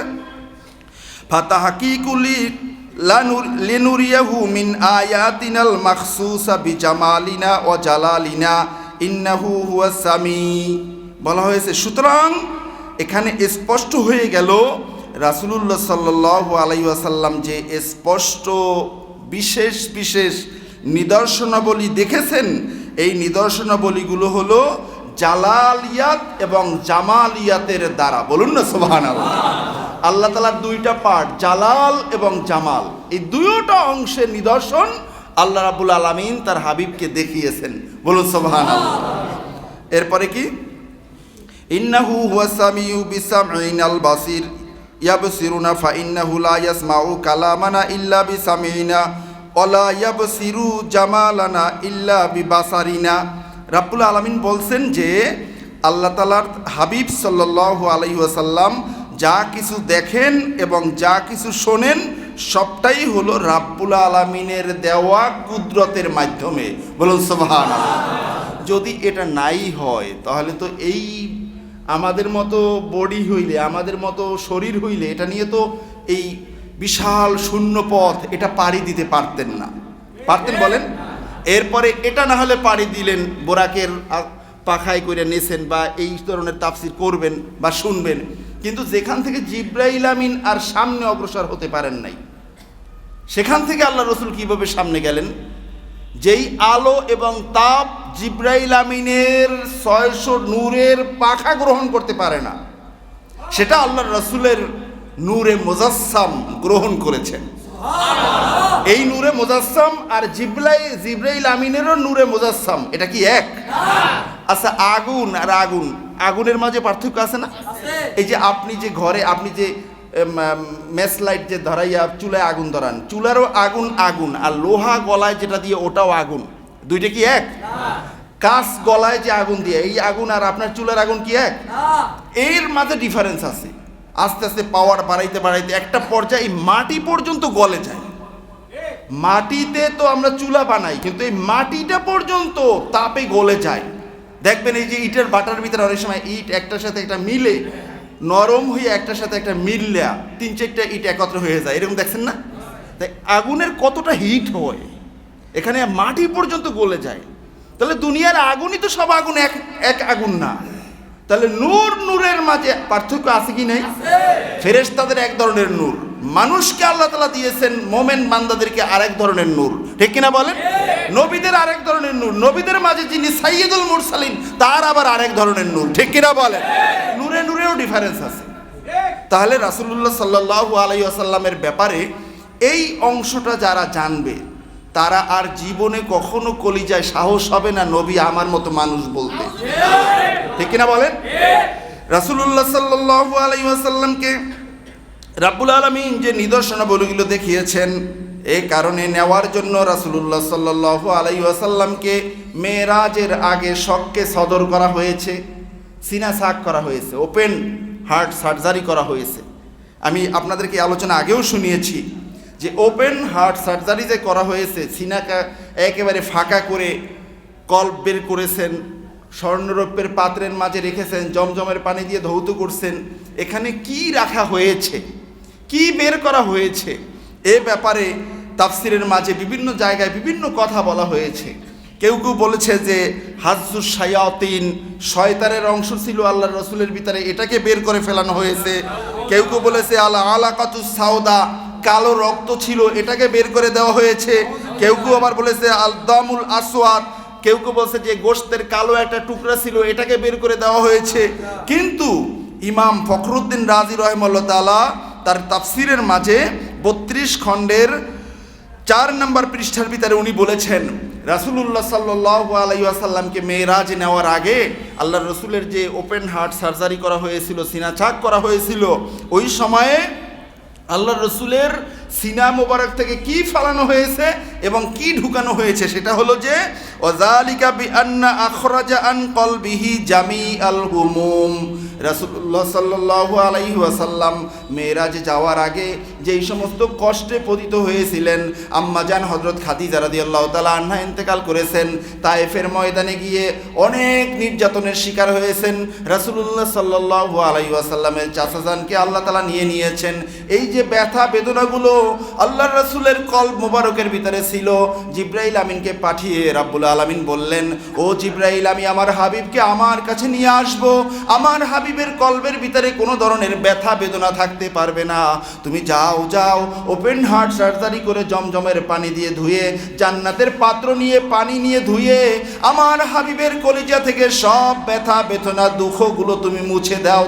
ফাতাহাকিকুলি লিনুরিয়াহু মিন আয়াতিনাল মাখসুসা বিজামালিনা ওয়া জালালিনা ইন্নাহু হুয়াস সামি। বলা হয়েছে সুতরাং এখানে স্পষ্ট হয়ে গেল রাসূলুল্লাহ সাল্লাল্লাহু আলাইহি ওয়াসাল্লাম যে স্পষ্ট বিশেষ বিশেষ নিদর্শনাবলী দেখেছেন, এই নিদর্শনাবলীগুলো হলো জালালিয়াত এবং জামালিয়াতের দ্বারা। বলুন না সুবহানাল্লাহ। আল্লাহ তাআলার দুইটা পার্ট, জালাল এবং জামাল, এই দুইটা অংশের নিদর্শন আল্লাহ রাব্বুল আলামিন তার হাবিবকে দেখিয়েছেন। বলুন সুবহানাল্লাহ। এরপরে কি, ইন্নাহু হুয়াস সামিউ বিসামঈনাল বাসীর, ইয়াবসিরুনা ফাইন্নাহু লা ইয়াসমাউ কালামানা ইল্লা বিসামিনা ওয়ালা ইয়াবসিরু জামালানা ইল্লা বিবাসারিনা। রাব্বুল আলামিন বলছেন যে আল্লাহ তাআলার হাবিব সাল্লাল্লাহু আলাইহি ওয়াসাল্লাম যা কিছু দেখেন এবং যা কিছু শোনেন সবটাই হলো রাব্বুল আলামিনের দেওয়া কুদরতের মাধ্যমে। বলুন সুবহানাল্লাহ। যদি এটা নাই হয় তাহলে তো এই আমাদের মতো বডি হইলে, আমাদের মতো শরীর হইলে এটা নিয়ে তো এই বিশাল শূন্য পথ এটা পাড়ি দিতে পারতেন না। পারতেন বলেন? এরপরে এটা না হলে পাড়ি দিলেন, বোরাকের পাখায় করে নেছেন বা এই ধরনের তাফসির করবেন বা শুনবেন, কিন্তু যেখান থেকে জিবরাইল আমিন আর সামনে অগ্রসর হতে পারেন নাই, সেখান থেকে আল্লাহ রসুল কিভাবে সামনে গেলেন? যেই আলো এবং তাপ জিবরাইল আমিনের 600 নূরের পাখা গ্রহণ করতে পারে না, সেটা আল্লাহ রসুলের নূরে মুজাসসাম গ্রহণ করেছেন। এই নূরে মুজাসসাম আর জিবরাইল আমিনেরও নূরে মুজাসসাম, এটা কি এক? আচ্ছা, আগুন আর আগুন, আগুনের মাঝে পার্থক্য আছে না? এই যে আপনি যে ঘরে আপনি যে ম্যাচ লাইট যে ধরাইয়া চুলায় আগুন ধরান, চুলারও আগুন আগুন, আর লোহা গলায় যেটা দিয়ে ওটাও আগুন, দুইটা কি এক? কাঁচ গলায় যে আগুন দিয়ে এই আগুন আর আপনার চুলার আগুন কি এক? এর মাঝে ডিফারেন্স আছে। আস্তে আস্তে পাওয়ার বাড়াইতে বাড়াইতে একটা পর্যায়ে মাটি পর্যন্ত গলে যায়। মাটিতে তো আমরা চুলা বানাই, কিন্তু এই মাটিটা পর্যন্ত তাপে গলে যায়। দেখবেন এই যে ইটের বাটার ভিতরে অনেক সময় ইট একটার সাথে একটা মিলে নরম হয়ে একটার সাথে একটা মিললে 3-4টা ইট একত্র হয়ে যায়, এরকম দেখছেন না? তাই আগুনের কতটা হিট হয়, এখানে মাটি পর্যন্ত গলে যায়। তাহলে দুনিয়ার আগুনই তো সব আগুন এক আগুন না। তাহলে নূর নূরের মাঝে পার্থক্য আছে কি নেই? ফেরেশতাদের এক ধরনের নূর, মানুষকে আল্লাহ তাআলা দিয়েছেন, মোমেন বান্দাদেরকে আরেক ধরনের নূর, ঠিক কিনা বলেন? নবীদের আরেক ধরনের নূর, নবীদের মাঝে যিনি সাইয়্যিদুল মুরসালিন তার আবার আরেক ধরনের নূর, ঠিক কিনা বলেন? নূরে নূরেও ডিফারেন্স আছে। তাহলে রাসূলুল্লাহ সাল্লাল্লাহু আলাইহি ওয়াসাল্লামের ব্যাপারে এই অংশটা যারা জানবে তারা আর জীবনে কখনো কলিজায় সাহস হবে না নবী আমার মতো মানুষ বলতে, ঠিক কিনা বলেন? রাসূলুল্লাহ সাল্লাল্লাহু আলাইহি ওয়াসাল্লামকে রাব্বুল আলামিন যে নিদর্শনাবলীগুলো দেখিয়েছেন, এই কারণে নেওয়ার জন্য রাসূলুল্লাহ সাল্লাল্লাহু আলাইহি ওয়াসাল্লামকে মেরাজের আগে শককে সদর করা হয়েছে, সিনা সাক করা হয়েছে, ওপেন হার্ট সার্জারি করা হয়েছে। আমি আপনাদেরকে আলোচনা আগেও শুনিয়েছি যে ওপেন হার্ট সার্জারি যে করা হয়েছে, সিনাকা একেবারে ফাঁকা করে কল্প বের করেছেন, স্বর্ণরৌপ্যের পাত্রের মাঝে রেখেছেন, জমজমের পানি দিয়ে ধৌত করছেন। এখানে কি রাখা হয়েছে, কি বের করা হয়েছে, এ ব্যাপারে তাফসিরের মাঝে বিভিন্ন জায়গায় বিভিন্ন কথা বলা হয়েছে। কেউ কেউ বলেছে যে হাজ্জুস শায়াতিন, শয়তানের অংশ ছিল আল্লাহর রাসূলের ভিতরে, এটাকে বের করে ফেলানো হয়েছে। কেউ কেউ বলেছে আল আলাকাতুস সাউদা, কালো রক্ত ছিল, এটাকে বের করে দেওয়া হয়েছে। কেউ কেউ আবার বলেছে আল দামুল আসওয়াদ, কেউ কেউ বলছে যে গোশতের কালো একটা টুকরা ছিল, এটাকে বের করে দেওয়া হয়েছে। কিন্তু ইমাম ফখরুদ্দিন রাজি রাহিমাহুল্লাহ তাআলা তার তাফসিরের মাঝে 32 খণ্ডের 4 নম্বর পৃষ্ঠার ভিতরে উনি বলেছেন রাসূলুল্লাহ সাল্লাল্লাহু আলাইহি ওয়াসাল্লামকে মেরাজ নেওয়ার আগে আল্লাহর রাসূলের যে ওপেন হার্ট সার্জারি করা হয়েছিল, সিনা চাক করা হয়েছিল, ওই সময়ে আল্লাহর রাসূলের সিনা মোবারক থেকে কি ফালানো হয়েছে এবং কি ঢুকানো হয়েছে, সেটা হলো যে ওয়াযালিকা বিআন্না আখরাজা আন কলবিহি জামিআল হুমুম। রাসূলুল্লাহ সাল্লাল্লাহু আলাইহি ওয়াসাল্লাম মেরাজে যাওয়ার আগে যেই সমস্ত কষ্টে পতিত হয়েছিলেন, আম্মাজান হযরত খাদিজা রাদিয়াল্লাহু তাআলা আনহা ইন্তেকাল করেছেন, তায়েফের ময়দানে গিয়ে অনেক নির্যাতনের শিকার হয়েছেন। রাসূলুল্লাহ সাল্লাল্লাহু আলাইহি ওয়াসাল্লামের চাচাজানকে আল্লাহ তাআলা নিয়ে নিয়েছেন। এই যে ব্যথা বেদনাগুলো আল্লাহর রাসূলের কলব মোবারকের ভিতরে ছিল, জিবরাইল আমিনকে পাঠিয়ে রাব্বুল আলামিন বললেন, ও জিবরাইল, আমি আমার হাবিবকে আমার কাছে নিয়ে আসব, আমার হাবিবের কলবের ভিতরে কোনো ধরনের ব্যথা বেদনা থাকতে পারবে না, তুমি যাও যাও ওপেন হার্ট সার্জারি করে জমজমের পানি দিয়ে ধুয়ে, জান্নাতের পাত্র নিয়ে পানি নিয়ে ধুয়ে আমার হাবিবের কলিজা থেকে সব ব্যথা বেদনা দুঃখগুলো তুমি মুছে দাও,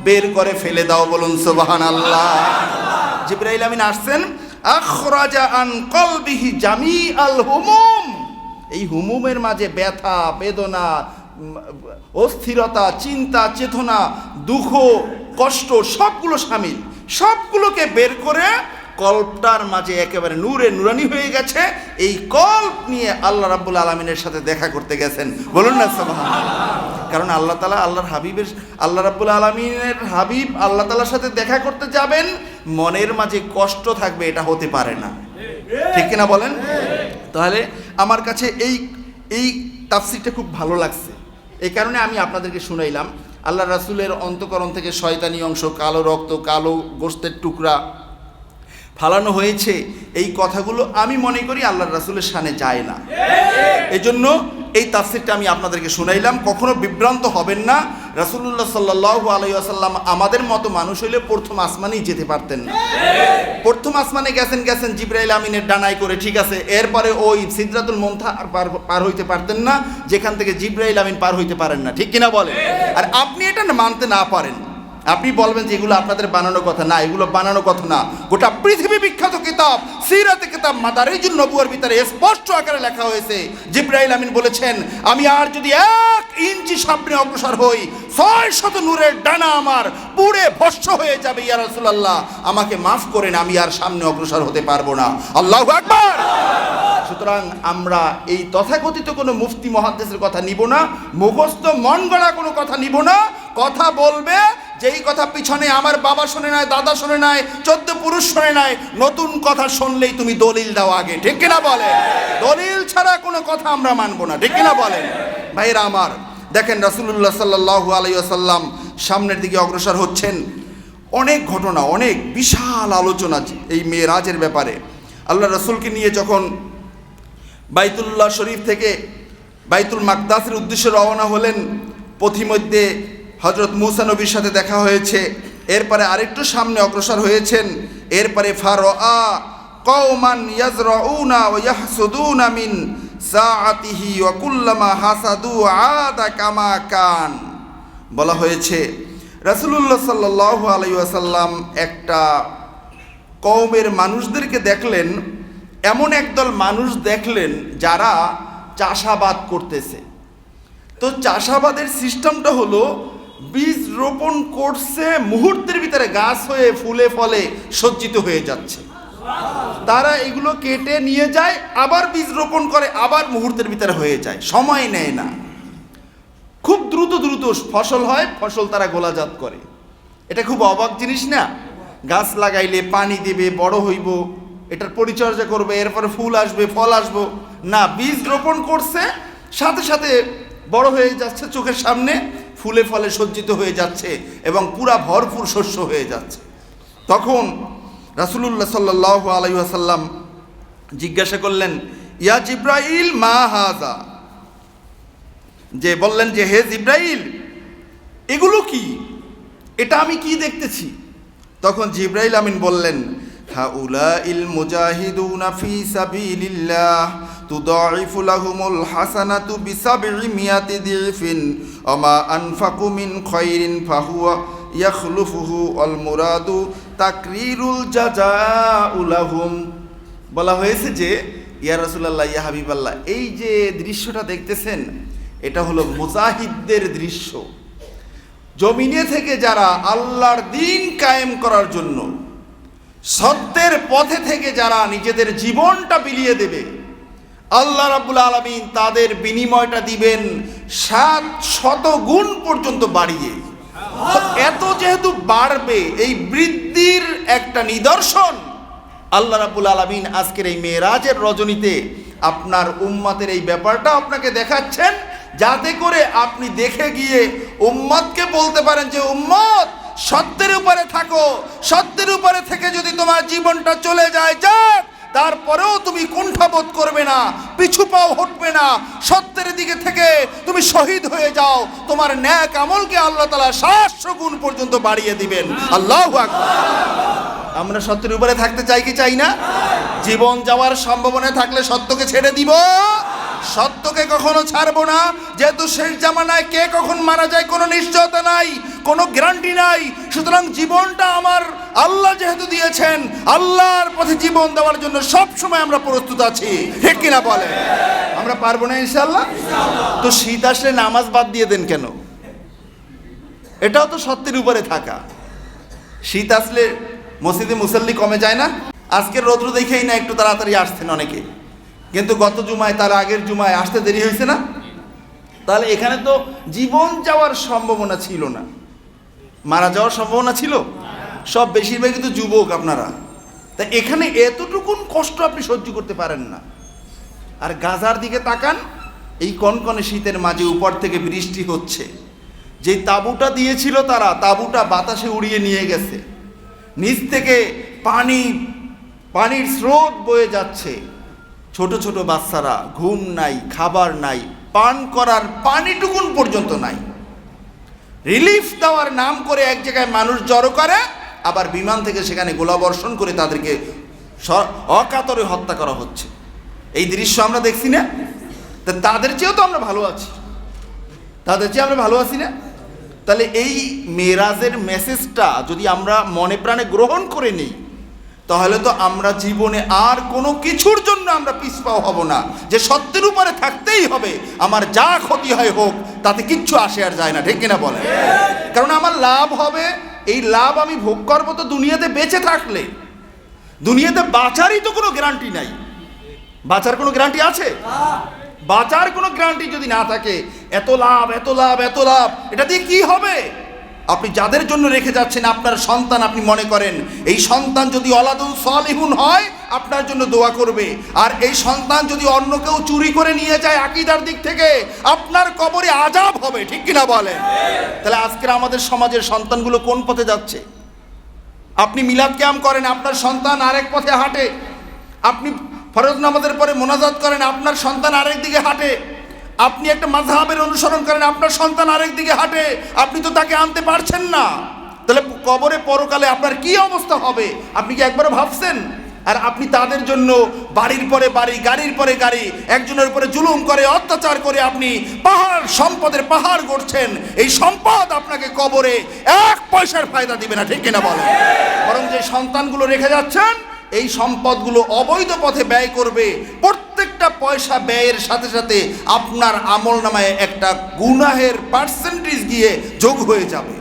বের করে ফেলে দাও। বলুন সুবহানাল্লাহ। জিবরাইল আমিন আসছেন, আখরাজা আন কলবিহি জামিআল হুমুম, এই হুমুমের মাঝে ব্যথা বেদনা অস্থিরতা, চিন্তা, চেতনা, দুঃখ, কষ্ট সবগুলো শামিল, সবগুলোকে বের করে কল্পটার মাঝে একেবারে নূরে নুরানি হয়ে গেছে। এই কল্প নিয়ে আল্লাহ রাব্বুল আলামিনের সাথে দেখা করতে গেছেন, বলুন না সুবহানাল্লাহ। কারণ আল্লাহ তাআলা আল্লাহর হাবিবের, আল্লাহ রাব্বুল আলামিনের হাবিব আল্লাহ তাআলার সাথে দেখা করতে যাবেন, মনের মাঝে কষ্ট থাকবে, এটা হতে পারে না, ঠিক কিনা বলেন? তাহলে আমার কাছে এই তাফসীরটা খুব ভালো লাগছে, এই কারণে আমি আপনাদেরকে শুনাইলাম। আল্লাহ রাসূলের অন্তঃকরণ থেকে শয়তানি অংশ, কালো রক্ত, কালো গোশতের টুকরা ফালানো হয়েছে, এই কথাগুলো আমি মনে করি আল্লাহর রাসূলের শানে যায় না। এজন্য এই তাফসীরটা আমি আপনাদেরকে শুনাইলাম। কখনো বিভ্রান্ত হবেন না। রাসূলুল্লাহ সাল্লাল্লাহু আলাইহি ওয়াসাল্লাম আমাদের মতো মানুষ হইলে প্রথম আসমানেই যেতে পারতেন না। প্রথম আসমানে গেছেন জিবরাইল আমিনের ডানায় করে, ঠিক আছে, এরপরে ওই সিদরাতুল মুনতাহা পার হইতে পারতেন না, যেখান থেকে জিবরাইল আমিন পার হইতে পারেন না, ঠিক কিনা বলে? আর আপনি এটা মানতে না পারেন, আপনি বলবেন যে এগুলো আপনাদের বানানো কথা। না, এগুলো বানানো কথা না। গোটা পৃথিবী বিখ্যাত কিতাব সিরাতে কিতাব মাদারিজুন নবুয়ার ভিতরে স্পষ্ট আকারে লেখা হয়েছে, জিবরাইল আমিন বলেছেন, আমি আর যদি 1 ইঞ্চি সামনে অগ্রসর হই, 600 নূরের ডানা আমার পুড়ে ভস্ম হয়ে যাবে, ইয়া রাসূলুল্লাহ আমাকে মাফ করেন, আমি আর সামনে অগ্রসর হতে পারবো না। আল্লাহু আকবার। সুতরাং আমরা এই তথাকথিত কোনো মুফতি মুহাদ্দিসের কথা নিব না, মুখস্থ মন গড়া কোনো কথা নিব না। কথা বলবে যেই কথা পিছনে আমার বাবা শোনে নাই, দাদা শোনে নাই, 14 পুরুষ শোনে নাই, নতুন কথা শুনলেই তুমি দলিল দাও আগে, ঠিক কিনা বলে? দলিল ছাড়া কোনো কথা আমরা মানবো না, ঠিক কিনা বলেন? ভাইরা আমার, দেখেন রাসূলুল্লাহ সাল্লাল্লাহু আলাইহি ওয়াসাল্লাম সামনের দিকে অগ্রসর হচ্ছেন। অনেক ঘটনা, অনেক বিশাল আলোচনা এই মেরাজের ব্যাপারে। আল্লাহ রাসূলকে নিয়ে যখন বাইতুল্লাহ শরীফ থেকে বাইতুল মাকদাসের উদ্দেশ্যে রওনা হলেন, পথিমধ্যে হযরত মূসা নবীর সাথে দেখা হয়েছে। এরপরে আরেকটু সামনে অগ্রসর হয়েছেন। এরপরে ফারআ কওমান ইয়াজরাউনা ওয়া ইয়াহসুদুনা মিন সাআতিহি ওয়া কুল্লামা হাসাদু আদা কামা কান। বলা হয়েছে রাসূলুল্লাহ সাল্লাল্লাহু আলাইহি ওয়াসাল্লাম একটা কওমের মানুষদেরকে দেখলেন, এমন একদল মানুষ দেখলেন যারা চাষাবাদ করতেছে। তো চাষাবাদের সিস্টেমটা হলো, বীজ রোপণ করছে, মুহূর্তের ভিতরে গাছ হয়ে ফুলে ফলে সজ্জিত হয়ে যাচ্ছে। তারা এগুলো কেটে নিয়ে যায়, আবার বীজ রোপণ করে, আবার মুহূর্তের ভিতরে হয়ে যায়, সময় নেয় না। খুব দ্রুত ফসল হয়, ফসল তারা গোলাজাত করে। এটা খুব অবাক জিনিস না? গাছ লাগাইলে পানি দেবে, বড় হইব, এটার পরিচর্যা করবে, এরপরে ফুল আসবে, ফল আসবো না। বীজ রোপণ করছে, সাথে সাথে বড় হয়ে যাচ্ছে, চোখের সামনে ফুলে ফলে সজ্জিত হয়ে যাচ্ছে এবং পুরা ভরপুর শস্য হয়ে যাচ্ছে। তখন রাসূলুল্লাহ সাল্লাল্লাহু আলাইহি ওয়াসাল্লাম জিজ্ঞাসা করলেন, ইয়া জিব্রাইল মা হাযা, যে বললেন যে হে জিব্রাইল, এগুলো কি, এটা আমি কি দেখতেছি? তখন জিব্রাইল আমিন বললেন, হাউলাইল মুজাহিদুনা ফি সাবিলিল্লাহ তুদাইফু লাহুমুল হাসানাতু বিসাবঈ মিয়াতি দিফিন ওয়া মা আনফাকু মিন খায়রিন ফাহুয়া ইয়াখলুফুহু আল মুরাদু তাকরিরুল জাযাউ লাহুম। বলা হয়েছে যে ইয়া রাসূলুল্লাহ, ইয়া হাবিবাল্লাহ, এই যে দৃশ্যটা দেখতেছেন, এটা হলো মুজাহিদদের দৃশ্য। জমিনে থেকে যারা আল্লাহর দ্বীন কায়েম করার জন্য, সত্যের পথে থেকে যারা নিজেদের জীবনটা বিলিয়ে দেবে, আল্লাহ রাব্বুল আলামিন তাদের বিনিময়টা দিবেন 700 গুণ পর্যন্ত বাড়িয়ে। এত যেহেতু বাড়বে, এই বৃদ্ধির একটা নিদর্শন আল্লাহ রাব্বুল আলামিন আজকের এই মেরাজের রজনীতে আপনার উম্মতের এই ব্যাপারটা আপনাকে দেখাচ্ছেন, যাতে করে আপনি দেখে গিয়ে উম্মতকে বলতে পারেন যে উম্মত, সত্যের উপরে থাকো, সত্যের উপরে থেকে যদি তোমার জীবনটা চলে যায়, যাক, তারপরেও তুমি কুণ্ঠাবোধ করবে না, পিছু পাও হটবে না, সত্যের দিকে থেকে তুমি শহীদ হয়ে যাও, তোমার ন্যাক আমলকে আল্লাহ তাআলা 700 গুণ পর্যন্ত বাড়িয়ে দিবেন। আল্লাহু আকবার। আমরা সত্যের উপরে থাকতে চাই কি চাই না? জীবন যাওয়ার সম্ভাবনা থাকলে সত্যকে ছেড়ে দিব, সত্যকে কখনো ছাড়বো না। যেহেতু শেষ জামানায় কে কখন মারা যায় কোনো নিশ্চয়তা নাই, কোনো গ্যারান্টি নাই। সুতরাং জীবনটা আমার আল্লাহ যেহেতু দিয়েছেন, আল্লাহর পথে জীবন দেওয়ার জন্য সব সময় আমরা প্রস্তুত আছি, ঠিক কিনা বলে? আমরা পারবো না ইনশাআল্লাহ। তো শীত আসলে নামাজ বাদ দিয়ে দেন কেন? এটাও তো সত্যের উপরে থাকা। শীত আসলে মসজিদে মুসল্লি কমে যায় না? আজকের রৌদ্র দেখেই না একটু তাড়াতাড়ি আসছেন অনেকে, কিন্তু গত জুমায় তার আগের জুমায় আসতে দেরি হয়েছে না? তাহলে এখানে তো জীবন যাওয়ার সম্ভাবনা ছিল না, মারা যাওয়ার সম্ভাবনা ছিল। সব বেশিরভাগ কিন্তু যুবক আপনারা, তা এখানে এতটুকুন কষ্ট আপনি সহ্য করতে পারেন না। আর গাজার দিকে তাকান, এই কনকনে শীতের মাঝে উপর থেকে বৃষ্টি হচ্ছে, যে তাঁবুটা দিয়েছিল তারা, তাঁবুটা বাতাসে উড়িয়ে নিয়ে গেছে, নিচ থেকে পানির স্রোত বয়ে যাচ্ছে। ছোট ছোট বাচ্চারা, ঘুম নাই, খাবার নাই, পান করার পানিটুকুন পর্যন্ত নাই। রিলিফ দেওয়ার নাম করে এক জায়গায় মানুষ জড়ো করে, আবার বিমান থেকে সেখানে গোলাবর্ষণ করে তাদেরকে অকাতরে হত্যা করা হচ্ছে। এই দৃশ্য আমরা দেখছি না? তা তাদের চেয়েও তো আমরা ভালো আছি, তাদের চেয়ে আমরা ভালো আছি না? তাহলে এই মেরাজের মেসেজটা যদি আমরা মনে প্রাণে গ্রহণ করে নিই, তাহলে তো আমরা জীবনে আর কোনো কিছুর জন্য আমরা পিছপাও হব না, যে সত্যের উপরে থাকতেই হবে, আমার যা ক্ষতি হয় হোক, তাতে কিচ্ছু আসে আর যায় না, ঠিক কিনা বলেন? কারণ আমার লাভ হবে, এই লাভ আমি ভোগ করবো তো দুনিয়াতে বেঁচে থাকলে। দুনিয়াতে বাঁচারই তো কোনো গ্যারান্টি নাই। বাঁচার কোনো গ্যারান্টি আছে? বাঁচার কোনো গ্যারান্টি যদি না থাকে, এত লাভ এত লাভ এত লাভ, এটা দিয়ে কি হবে? আপনি যাদের জন্য রেখে যাচ্ছেন আপনার সন্তান, আপনি মনে করেন এই সন্তান যদি ওয়ালাদুন সালিহুন হয় আপনার জন্য দোয়া করবে, আর এই সন্তান যদি অন্য কেউ চুরি করে নিয়ে যায় আকীদার দিক থেকে, আপনার কবরে আযাব হবে, ঠিক কিনা বলেন? তাহলে আজকের আমাদের সমাজের সন্তানগুলো কোন পথে যাচ্ছে? আপনি মিলাদ কিয়াম করেন, আপনার সন্তান আরেক পথে হাঁটে। আপনি ফরজ নামাজের পরে মোনাজাত করেন, আপনার সন্তান আরেক দিকে হাঁটে। আপনি একটা মাযহাবের অনুসরণ করেন, আপনার সন্তান আরেক দিকে হাঁটে। আপনি তো তাকে আনতে পারছেন না। তাহলে কবরে পরকালে আপনার কি অবস্থা হবে আপনি কি একবারও ভাবছেন? আর আপনি তাদের জন্য বাড়ির পরে বাড়ি, গাড়ির পরে গাড়ি, একজনের উপরে জুলুম করে, অত্যাচার করে আপনি পাহাড়, সম্পদের পাহাড় গড়ছেন। এই সম্পদ আপনাকে কবরে এক পয়সার ফায়দা দিবে না, ঠিক কিনা বলেন? বরং যে সন্তানগুলো রেখে যাচ্ছেন, এই সম্পদগুলো অবৈধ পথে ব্যয় করবে। প্রত্যেকটা পয়সা ব্যয়ের সাথে সাথে আপনার আমলনামায় একটা গুনাহের পার্সেন্টেজ গিয়ে যোগ হয়ে যাবে।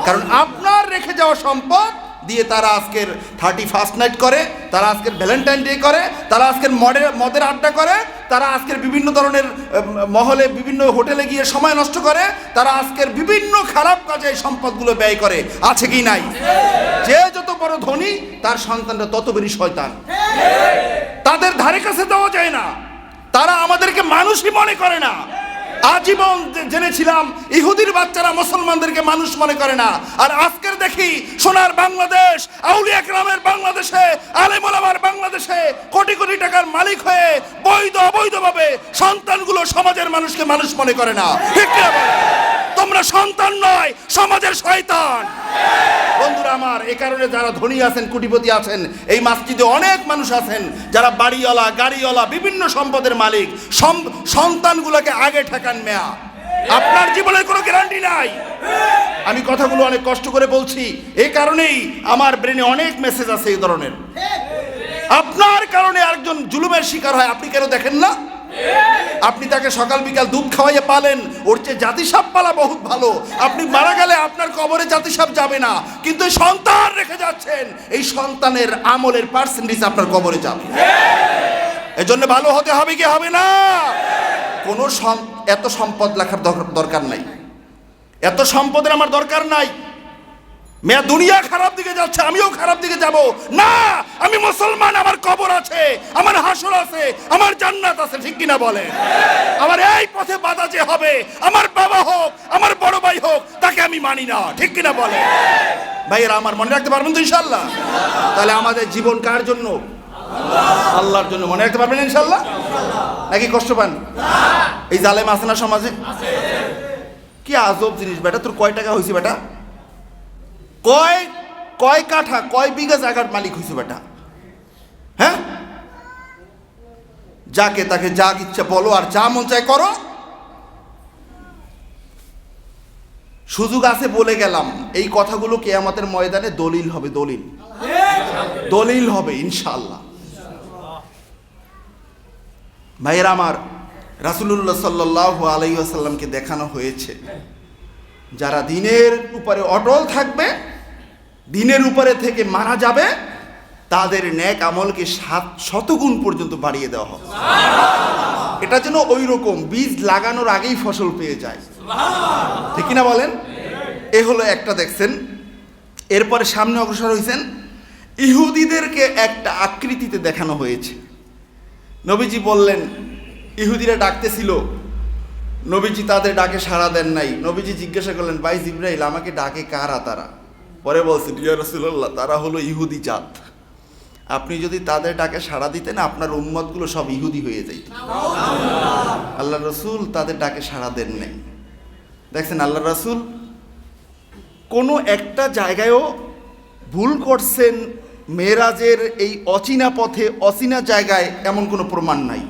কারণ আপনার রেখে যাওয়া সম্পদ দিয়ে তারা আজকের 31st নাইট করে, তারা আজকের ভ্যালেন্টাইন ডে করে, তারা আজকের মদের আড্ডা করে, তারা আজকের বিভিন্ন ধরনের মহলে, বিভিন্ন হোটেলে গিয়ে সময় নষ্ট করে, তারা আজকের বিভিন্ন খারাপ কাজে এই সম্পদগুলো ব্যয় করে। আছে কি নাই? যে যত বড় ধনী তার সন্তানরা তত বেশি শয়তান। তাদের ধারে কাছে দেওয়া যায় না, তারা আমাদেরকে মানুষই মনে করে না। আজীবন জেনেছিলাম ইহুদির বাচ্চারা মুসলমানদেরকে মানুষ মনে করে না, আর আজকের দেখি সোনার বাংলাদেশ, আউলিয়া কেরামের বাংলাদেশে, আলেম ওলামার বাংলাদেশে কোটি কোটি টাকার মালিক হয়ে বৈধ অবৈধভাবে সন্তানগুলো সমাজের মানুষকে মানুষ মনে করে না। ঠিক কি না? তোমরা সন্তান নয়, সমাজের শয়তান। বন্ধুরা আমার, এ কারণে যারা ধনী আছেন, কোটিপতি আছেন, এই মসজিদে অনেক মানুষ আছেন যারা বাড়িওয়ালা, গাড়িওয়ালা, বিভিন্ন সম্পদের মালিক, সন্তানগুলোকে আগে ঠেকান মেয়া। আপনার জীবনের কোনো গ্যারান্টি নাই। আমি কথাগুলো অনেক কষ্ট করে বলছি, এই কারণেই আমার ব্রেনে অনেক মেসেজ আছে এই ধরনের। আপনার কারণে আরেকজন জুলুমের শিকার হয়, আপনি কেন দেখেন না? আপনি তাকে সকাল বিকাল দুধ খাওয়াইয়ে পালেন, ওর চেয়ে জাতিসাপ পালা বহুত ভালো। আপনি মারা গেলে আপনার কবরে জাতিসাপ যাবে না, কিন্তু সন্তান রেখে যাচ্ছেন, এই সন্তানের আমলের পার্সেন্টেজ আপনার কবরে যাবে। এজন্য ভালো হতে হবে কি হবে না? কোনো এত সম্পদ লেখার দরকার নাই, এত সম্পদের আমার দরকার নাই। মেয়া দুনিয়া খারাপ দিকে যাচ্ছে, আমিও খারাপ দিকে যাব না। আমি মুসলমান, আমার কবর আছে, আমার হাসর আছে, আমার জান্নাত আছে, ঠিক কিনা বলে? আমার এই পথে বাধা যে হবে, আমার বাবা হোক, আমার বড় ভাই হোক, তাকে আমি মানি না, ঠিক কিনা বলে? ভাইয়েরা আমার, মনে রাখতে পারবেন তো ইনশাল্লাহ? তাহলে আমাদের জীবন কার জন্য? আল্লাহর জন্য। মনে রাখতে পারবেন ইনশাল্লাহ? নাকি কষ্ট পান? এই জালেম আছে না সমাজে? কি আজব জিনিস বেটা। তোর কয় টাকা হয়েছে বেটা? কয় কাঠা, কয় বিঘা জায়গার মালিক হয়েছে বেটা? হ্যাঁ, যাকে তাকে যা ইচ্ছা বলো আর যা মন চায় করো। সুযোগ আছে বলে গেলাম, এই কথাগুলো কিয়ামতের ময়দানে দলিল হবে, দলিল হবে ইনশাআল্লাহ। ভাইয়েরা আমার, রাসূলুল্লাহ সাল্লাল্লাহু আলাইহি ওয়াসাল্লামকে দেখানো হয়েছে যারা দিনের উপরে অটল থাকবে, দিনের উপরে থেকে মারা যাবে, তাদের নেক আমলকে 700 গুণ পর্যন্ত বাড়িয়ে দেওয়া হবে। এটা যেন ওই রকম বীজ লাগানোর আগেই ফসল পেয়ে যায়, ঠিক কিনা বলেন? এ হলো একটা, দেখছেন। এরপরে সামনে অগ্রসর হয়েছেন, ইহুদিদেরকে একটা আকৃতিতে দেখানো হয়েছে। নবীজি বললেন, ইহুদিরা ডাকতেছিল, নবীজি তাদের ডাকে সাড়া দেন নাই। নবীজি জিজ্ঞাসা করলেন, ভাই জিবরাইল, আমাকে ডাকে কারা তারা? পরে বলছেন, ইয়া রাসূলুল্লাহ, তারা হলো ইহুদি জাত। আপনি যদি তাদের ডাকে সাড়া দিতেন, আপনার উম্মতগুলো সব ইহুদি হয়ে যাইত। আল্লাহ রসুল তাদের ডাকে সাড়া দেন নাই। দেখছেন, আল্লাহ রসুল কোনো একটা জায়গায়ও ভুল করছেন, মেরাজের এই অচেনা পথে অচেনা জায়গায় এমন কোনো প্রমাণ নাই।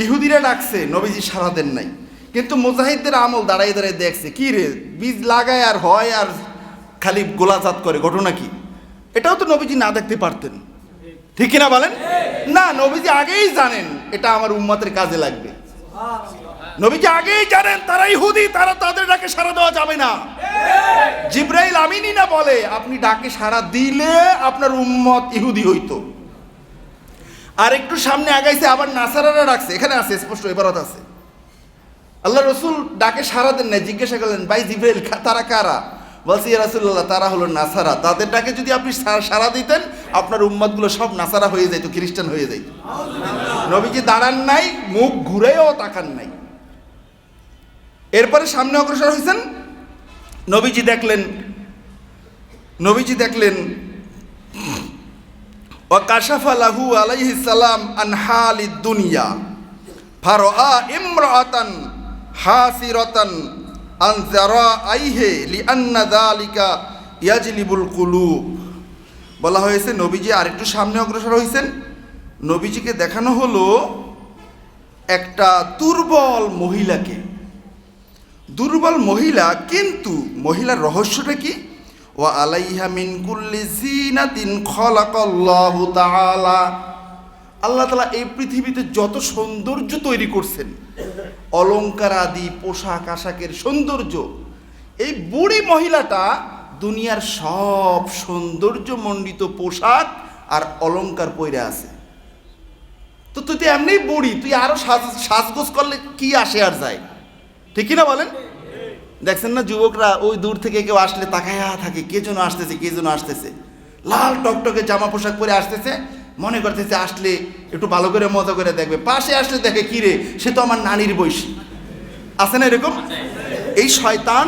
ইহুদিরা ডাকছে, নবীজি সাড়া দেন নাই। কিন্তু মুজাহিদদের আমল দাঁড়ায় দাঁড়ায় দেখছে, কি রে, বীজ লাগায় আর হয় আর খালি গোলাজাত করে, ঘটনা কি? এটাও তো নবীজি না দেখতে পারতেন, ঠিক কিনা বলেন? না, নবীজি আগেই জানেন এটা আমার উম্মতের কাজে লাগবে। নবীজি আগেই জানেন তারা ইহুদি, তারা তাদের ডাকে সাড়া দেওয়া যাবে না। জিবরাইল আমিনই না বলে আপনি ডাকে সাড়া দিলে আপনার উম্মত ইহুদি হইতো। আর একটু সামনে আগাইছে, আবার নাসারারা ডাকছে, এখানে আছে স্পষ্ট ইবারত আছে। আল্লাহ রসুল ডাকে সাড়া দেন না। জিজ্ঞাসা করলেন, ভাই জিবরাইল, তারা কারা? বলছি, ইয়া রাসূলুল্লাহ, তারা হলো নাসারা। তাদের ডাকে যদি আপনি সাড়া দিতেন, আপনার উম্মতগুলো সব নাসারা হয়ে যাইতো, খ্রিস্টান হয়ে যাইতো। নবীজি দাঁড়ান নাই, মুখ ঘুরেও তাকান নাই। এরপরে সামনে অগ্রসর হয়েছেন, নবীজি দেখলেন ওয়া কাশাফা লাহু আলাইহিস সালাম আন হালিদ দুনিয়া ফারআ ইমরাআতান হাসিরাতান আন যারাইহি লিআন্না যালিকা ইয়াজলিবুল কুলুব। বলা হয়েছে, নবীজি আরেকটু সামনে অগ্রসর হয়েছেন। নবীজিকে দেখানো হলো একটা দুর্বল মহিলাকে। দুর্বল মহিলা, কিন্তু মহিলার রহস্যটা কি? ওয়া আলাইহা মিন কুল্লি জিনাতিন খালাকাল্লাহু তাআলা। আল্লাহ তাআলা এই পৃথিবীতে যত সৌন্দর্য তৈরি করছেন, অলংকার আদি পোশাক আশাকের সৌন্দর্য, এই বুড়ি মহিলাটা দুনিয়ার সব সৌন্দর্যমণ্ডিত পোশাক আর অলংকার পরে আছে। তো তুই তো এমনি বুড়ি, তুই আরো সাজগোজ করলে কি আসে আর যায়, ঠিক কিনা বলেন? দেখছেন না, যুবকরা ওই দূর থেকে কেউ আসলে তাকায়া থাকে, কে যেন আসতেছে, লাল টকটকে জামা পোশাক পরে আসতেছে, মনে করতেছে আসলে একটু ভালো করে মজা করে দেখবে। পাশে আসলে দেখে, কি রে, সে তো আমার নানির বয়সী। আছে না এরকম? এই শয়তান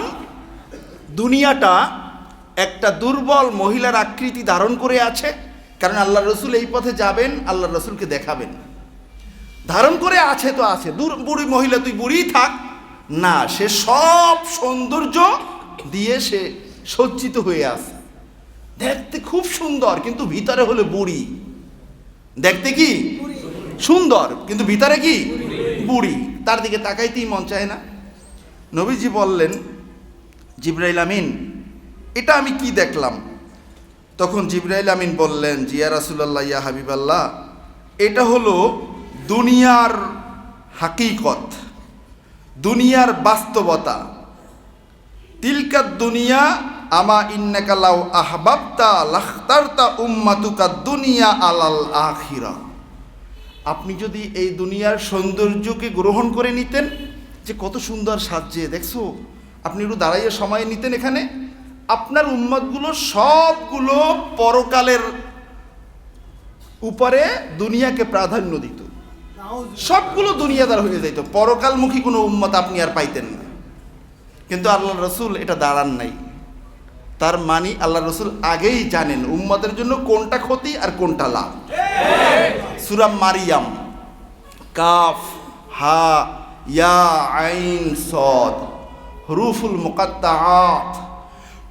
দুনিয়াটা একটা দুর্বল মহিলার আকৃতি ধারণ করে আছে, কারণ আল্লাহ রসুল এই পথে যাবেন, আল্লাহ রসুলকে দেখাবেন। ধারণ করে আছে তো আছে, বুড়ি মহিলা, তুই বুড়িই থাক না, সে সব সৌন্দর্য দিয়ে সে সজ্জিত হয়ে আছে। দেখতে খুব সুন্দর, কিন্তু ভিতরে হলো বুড়ি। দেখতে কি সুন্দর, কিন্তু ভিতরে কি বুড়ি। তার দিকে তাকাইতেই মন চায় না। নবীজি বললেন, জিবরাইল আমিন, এটা আমি কি দেখলাম? তখন জিবরাইল আমিন বললেন, ইয়া রাসূলুল্লাহ, ইয়া হাবিবাল্লাহ, এটা হলো দুনিয়ার হাকিকত, দুনিয়ার বাস্তবতা। তিলকা দুনিয়া আমা ইন্নাকা লাউ আহবাবতা লাখতারতা উম্মাতুকা দুনিয়া আলাল আখিরা। আপনি যদি এই দুনিয়ার সৌন্দর্যকে গ্রহণ করে নিতেন, যে কত সুন্দর সাজছে দেখছো, আপনি একটু দাঁড়াইয়ে সময় নিতেন এখানে, আপনার উম্মতগুলো সবগুলো পরকালের উপরে দুনিয়াকে প্রাধান্য দিত, সবগুলো দুনিয়াদার হয়ে যাইত, পরকালমুখী কোনো উম্মত আপনি আর পাইতেন না। কিন্তু আল্লাহ রসুল এটা দাঁড়ান নাই। তার মানে আল্লাহ রসুল আগেই জানেন উম্মতের জন্য কোনটা ক্ষতি আর কোনটা লাভ। সূরা মারিয়াম, কাফ হা ইয়া আইন সদ, হুরুফুল মুকাত্তাআত।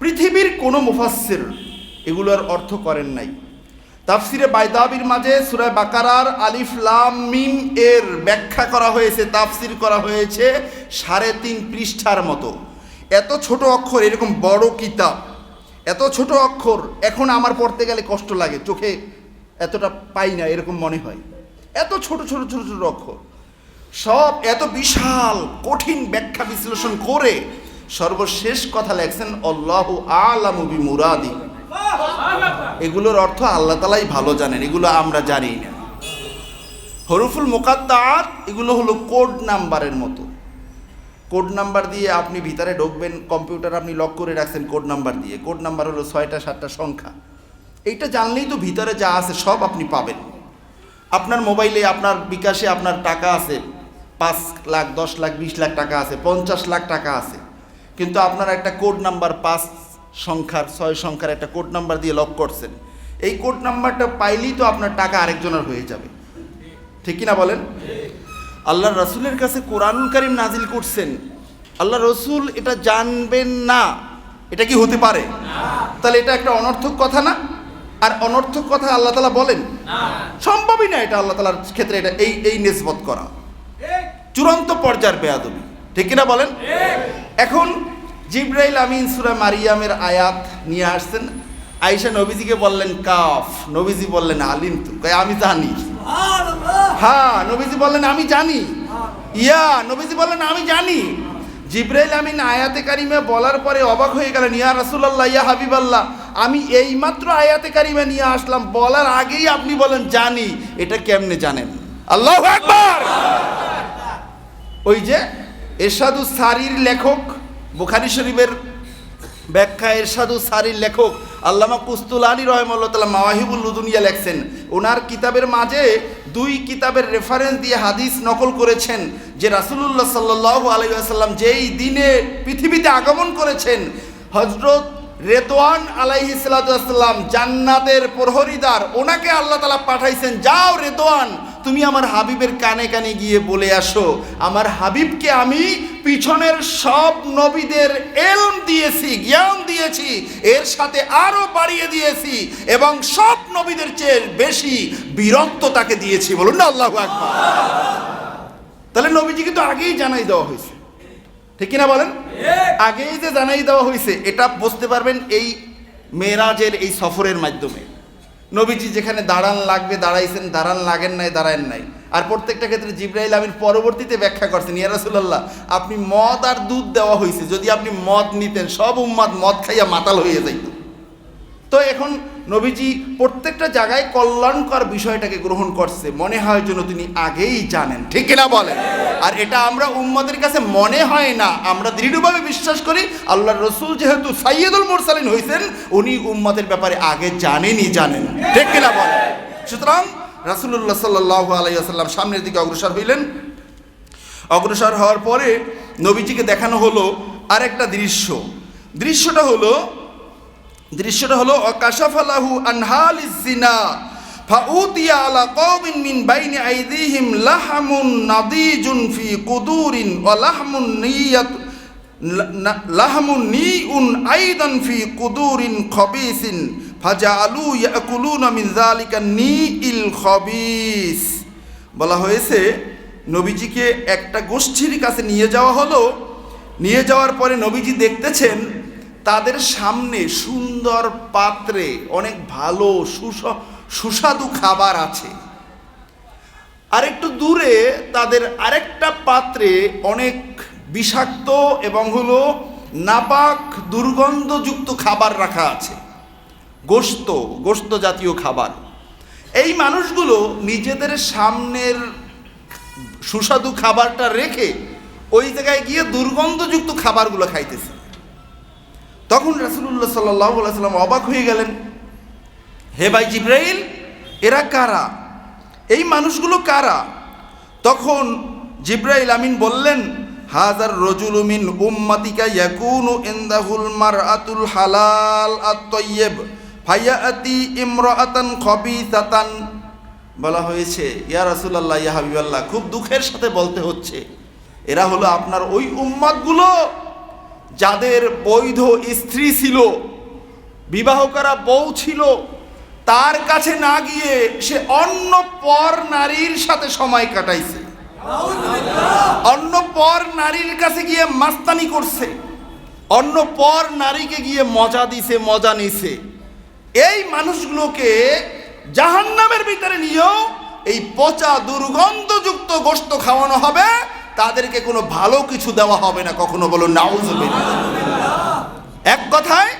পৃথিবীর কোনো মুফাসসির এগুলোর অর্থ করেন নাই। তাফসিরে বাইদাবির মাঝে সূরা বাকারার আলিফ লাম মিম এর ব্যাখ্যা করা হয়েছে, তাফসির করা হয়েছে 3.5 পৃষ্ঠার মতো। এত ছোট অক্ষর, এরকম বড় কিতাব, এত ছোট অক্ষর এখন আমার পড়তে গেলে কষ্ট লাগে, চোখে এতটা পাই না, এরকম মনে হয়। এত ছোট ছোট ছোট ছোট অক্ষর। সব এত বিশাল কঠিন ব্যাখ্যা বিশ্লেষণ করে সর্বশেষ কথা লেখছেন আল্লাহু আ'লামু বিমুরাদি। এগুলোর অর্থ আল্লাহ তাআলাই ভালো জানেন, এগুলো আমরা জানি না। হরুফুল মুকাত্তাআত এগুলো হলো কোড নাম্বারের মতো। কোড নাম্বার দিয়ে আপনি ভিতরে ঢুকবেন, কম্পিউটার আপনি লক করে রাখছেন কোড নাম্বার দিয়ে। কোড নাম্বার হলো 6টা 7টা সংখ্যা। এইটা জানলেই তো ভিতরে যা আছে সব আপনি পাবেন। আপনার মোবাইলে, আপনার বিকাশে আপনার টাকা আছে, 5 লাখ 10 লাখ 20 লাখ টাকা আছে, 50 লাখ টাকা আছে, কিন্তু আপনার একটা কোড নাম্বার 5 সংখ্যার 6 সংখ্যার একটা কোড নাম্বার দিয়ে লক করছেন। এই কোড নাম্বারটা পাইলেই তো আপনার টাকা আরেকজনের হয়ে যাবে, ঠিক কিনা বলেন? আল্লাহর রাসূলের কাছে কোরআনুল কারীম নাজিল করছেন, আল্লাহ রসুল এটা জানবেন না, এটা কি হতে পারে? তাহলে এটা একটা অনর্থক কথা না? আর অনর্থক কথা আল্লাহ তাআলা বলেন? সম্ভবই না এটা আল্লাহ তাআলার ক্ষেত্রে এটা এই নিসবত করা, চূড়ান্ত পর্যায়ের বেয়াদবি, ঠিক কিনা বলেন? এখন জিবরাইল আমিন সূরা মারিয়ামের আয়াত নিয়ে আসছেন, আয়েশা নবীজিকে বললেন কাফ, নবীজি বললেন আলিমতু, আমি জানি। হ্যাঁ, নবীজি বললেন আমি জানি। ইয়া, নবীজি বললেন আমি জানি। জিবরাইল আমিন আয়াতে কারিমে বলার পরে অবাক হয়ে গেলেন, ইয়া রাসূলুল্লাহ, ইয়া হাবিবাল্লাহ, আমি এইমাত্র আয়াতে কারিমে নিয়ে আসলাম, বলার আগেই আপনি বলেন জানি, এটা কেমনে জানেন? আল্লাহু আকবার। ওই যে এরশাদুস সারির লেখক, বুখারী শরীফের ব্যাখ্যা এরশাদুস সারির লেখক আল্লামা কুস্তুলানী রাহিমাহুল্লাহ তাআলা মাওয়াহিবুল লুদুনিয়া লেখছেন, ওনার কিতাবের মাঝে 2 কিতাবের রেফারেন্স দিয়ে হাদিস নকল করেছেন যে রাসূলুল্লাহ সাল্লাল্লাহু আলাইহি ওয়াসাল্লাম যেই দিনে পৃথিবীতে আগমন করেছেন, হযরত রেদওয়ান আলাইহিস সালাতু ওয়াসসালাম জান্নাতের প্রহরীদার, ওনাকে আল্লাহ তাআলা পাঠাইছেন, যাও রেদওয়ান তুমি আমার হাবিবের কানে কানে গিয়ে বলে আসো, আমার হাবিবকে আমি পিছনের সব নবীদের ইলম দিয়েছি, জ্ঞান দিয়েছি, এর সাথে আরো বাড়িয়ে দিয়েছি, এবং সব নবীদের চেয়ে বেশি বীরত্ব তাকে দিয়েছি। বলুন না আল্লাহু আকবার। তাহলে নবীজিকে তো আগেই জানাই দেওয়া হয়েছে, ঠিক কিনা বলেন? আগেই যে জানাই দেওয়া হয়েছে এটা বুঝতে পারবেন এই মেরাজের এই সফরের মাধ্যমে। নবীজি যেখানে দাঁড়ান লাগবে দাঁড়াইছেন, দাঁড়ান লাগেন নাই দাঁড়ায়েন নাই। আর প্রত্যেকটা ক্ষেত্রে জিবরাইল আমিন পরবর্তীতে ব্যাখ্যা করছেন, ইয়া রাসূলুল্লাহ আপনি মদ আর দুধ দেওয়া হয়েছে, যদি আপনি মদ নিতেন সব উম্মাদ মদ খাইয়া মাতাল হয়ে যাইত। তো এখন নবীজি প্রত্যেকটা জায়গায় কল্যাণকর বিষয়টাকে গ্রহণ করছে, মনে হয় যেন তিনি আগেই জানেন, ঠিক কিনা বলেন? আর এটা আমরা উম্মাদের কাছে মনে হয় না, আমরা দৃঢ়ভাবে বিশ্বাস করি আল্লাহর রসুল যেহেতু সাইয়্যিদুল মুরসালিন হয়েছেন, উনি উম্মাদের ব্যাপারে আগে জানেন, ঠিক কিনা বলেন? সুতরাং রাসূলুল্লাহ সাল্লাল্লাহু আলাইহি ওয়াসাল্লাম সামনের দিকে অগ্রসর হইলেন। অগ্রসর হওয়ার পরে নবীজিকে দেখানো হলো আরেকটা দৃশ্যটা হলো কাশাফালাহু আনহালিজ জিনা ফাউতিয়া আলা কওমিন মিন বাইনি আইদিহিম লাহমুন নাদিজুন ফি কুদুরিন ওয়া লাহমুন নিউন আইদান ফি কুদুরিন খবিসিন ফাজালু ইয়াকুলুনা মিন যালিকা নিইল খবিস। বলা হয়েছে নবীজিকে একটা গোষ্ঠীর কাছে নিয়ে যাওয়া হলো। নিয়ে যাওয়ার পরে নবীজি দেখতেছেন তাদের সামনে সুন্দর পাত্রে অনেক ভালো সুস্বাদু খাবার আছে, আর একটু দূরে তাদের আরেকটা পাত্রে অনেক বিষাক্ত এবং নাপাক দুর্গন্ধযুক্ত খাবার রাখা আছে, গোশত জাতীয় খাবার। এই মানুষগুলো নিজেদের সামনের সুস্বাদু খাবারটা রেখে ওই জায়গায় গিয়ে দুর্গন্ধযুক্ত খাবারগুলো খাইতেছে। তখন রাসূলুল্লাহ সাল্লাল্লাহু আলাইহি ওয়াসাল্লাম অবাক হয়ে গেলেন, হে ভাই জিবরাইল, এরা কারা? এই মানুষগুলো কারা? তখন জিবরাইল আমিন বললেন, হাজার রজুলু মিন উম্মাতিকা ইয়াকুনু ইনদাহুল মারআতুল হালাল আত-তাইয়্যিব ফায়াতি ইমরাআতান খাবিসাতান। বলা হয়েছে, ইয়া রাসূলুল্লাহ, ইয়া হাবিবাল্লাহ, খুব দুঃখের সাথে বলতে হচ্ছে, এরা হলো আপনার ওই উম্মাতগুলো যাদের বৈধ স্ত্রী ছিল, বিবাহ করা বউ ছিল, তার কাছে না গিয়ে সে অন্য পর নারীর সাথে সময় কাটাইছে, অন্য পর নারীর কাছে গিয়ে মাস্তানি করছে, অন্য পর নারীকে গিয়ে মজা নিছে। এই মানুষগুলোকে জাহান্নামের ভিতরে নিয়েও এই পচা দুর্গন্ধযুক্ত গোশত খাওয়ানো হবে, তাদেরকে কোনো ভালো কিছু দেওয়া হবে না। কখনো বলো নাউজুবিল্লাহ। এক কথায়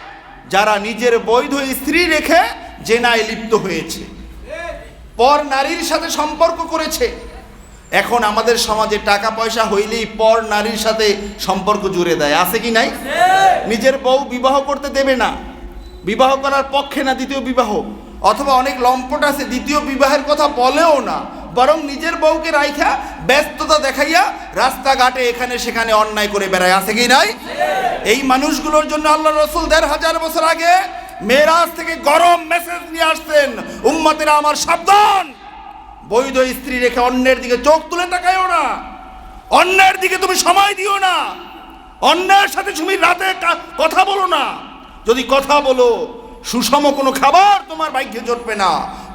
যারা নিজের বৈধ স্ত্রী রেখে জেনায় লিপ্ত হয়েছে, পর নারীর সাথে সম্পর্ক করেছে। এখন আমাদের সমাজে টাকা পয়সা হইলেই পর নারীর সাথে সম্পর্ক জুড়ে দেয়, আছে কি নাই? নিজের বউ বিবাহ করতে দেবে না, বিবাহ করার পক্ষে না দ্বিতীয় বিবাহ, অথবা অনেক লম্পট আছে দ্বিতীয় বিবাহের কথা বলেও না, বরং নিজের বউকে রাইখা ব্যস্ততা দেখাইয়া রাস্তাঘাটে এখানে সেখানে অন্যায় করে বেড়ায়, আছে কি নাই? এই মানুষগুলোর জন্য আল্লাহ রসুল ১৫০০ বছর আগে মেরাজ থেকে গরম মেসেজ নিয়ে আসতেন, উম্মতেরা আমার সাবধান, বৈধ স্ত্রী রেখে অন্যের দিকে চোখ তুলে তাকাইও না, অন্যের দিকে তুমি সময় দিও না, অন্যের সাথে তুমি রাতে কথা বলো না। যদি কথা বলো, সুষম কোনো খাবার তোমার ভাগ্যে জুটবে না,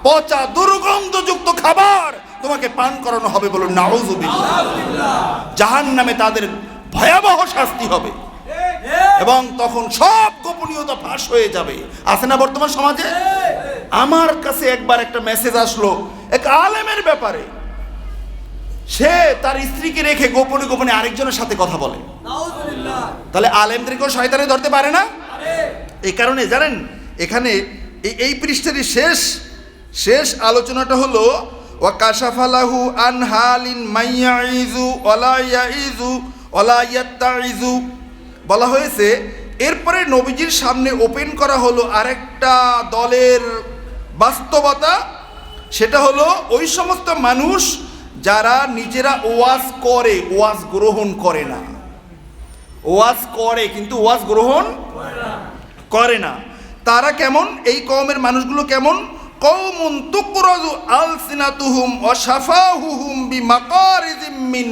পচা দুর্গন্ধযুক্ত খাবার তোমাকে পান করানো হবে। বলো নাউজুবিল্লাহ। জাহান্নামে তাদের ভয়াবহ শাস্তি হবে এবং তখন সব গোপনীয়তা ফাঁস হয়ে যাবে। আছে না বর্তমান সমাজে? আমার কাছে একবার একটা মেসেজ আসলো এক আলেমের ব্যাপারে, সে তার স্ত্রীকে রেখে গোপনে গোপনে আরেকজনের সাথে কথা বলে। তাহলে আলেমদেরকেও শয়তানে ধরতে পারে না? এই কারণে জানেন, এখানে এই পৃষ্ঠার শেষ আলোচনাটা হলো ওয়া কাশাফালাহু আন হালিন মাইয়াইজু ওয়ালা ইয়াইজু ওয়ালা ইয়াত্তাইজু, বলা হয়েছে এরপরে নবীজির সামনে ওপেন করা হলো আরেকটা দলের বাস্তবতা। সেটা হলো ওই সমস্ত মানুষ যারা নিজেরা ওয়াজ করে, ওয়াজ গ্রহণ করে না। ওয়াজ করে কিন্তু ওয়াজ গ্রহণ করে না। তারা কেমন? এই কওমের মানুষগুলো কেমন? কওমুন তুকরাজু আলসিনাতুহুম ওয়া শাফাহুহুম বিমাকারিজিম মিন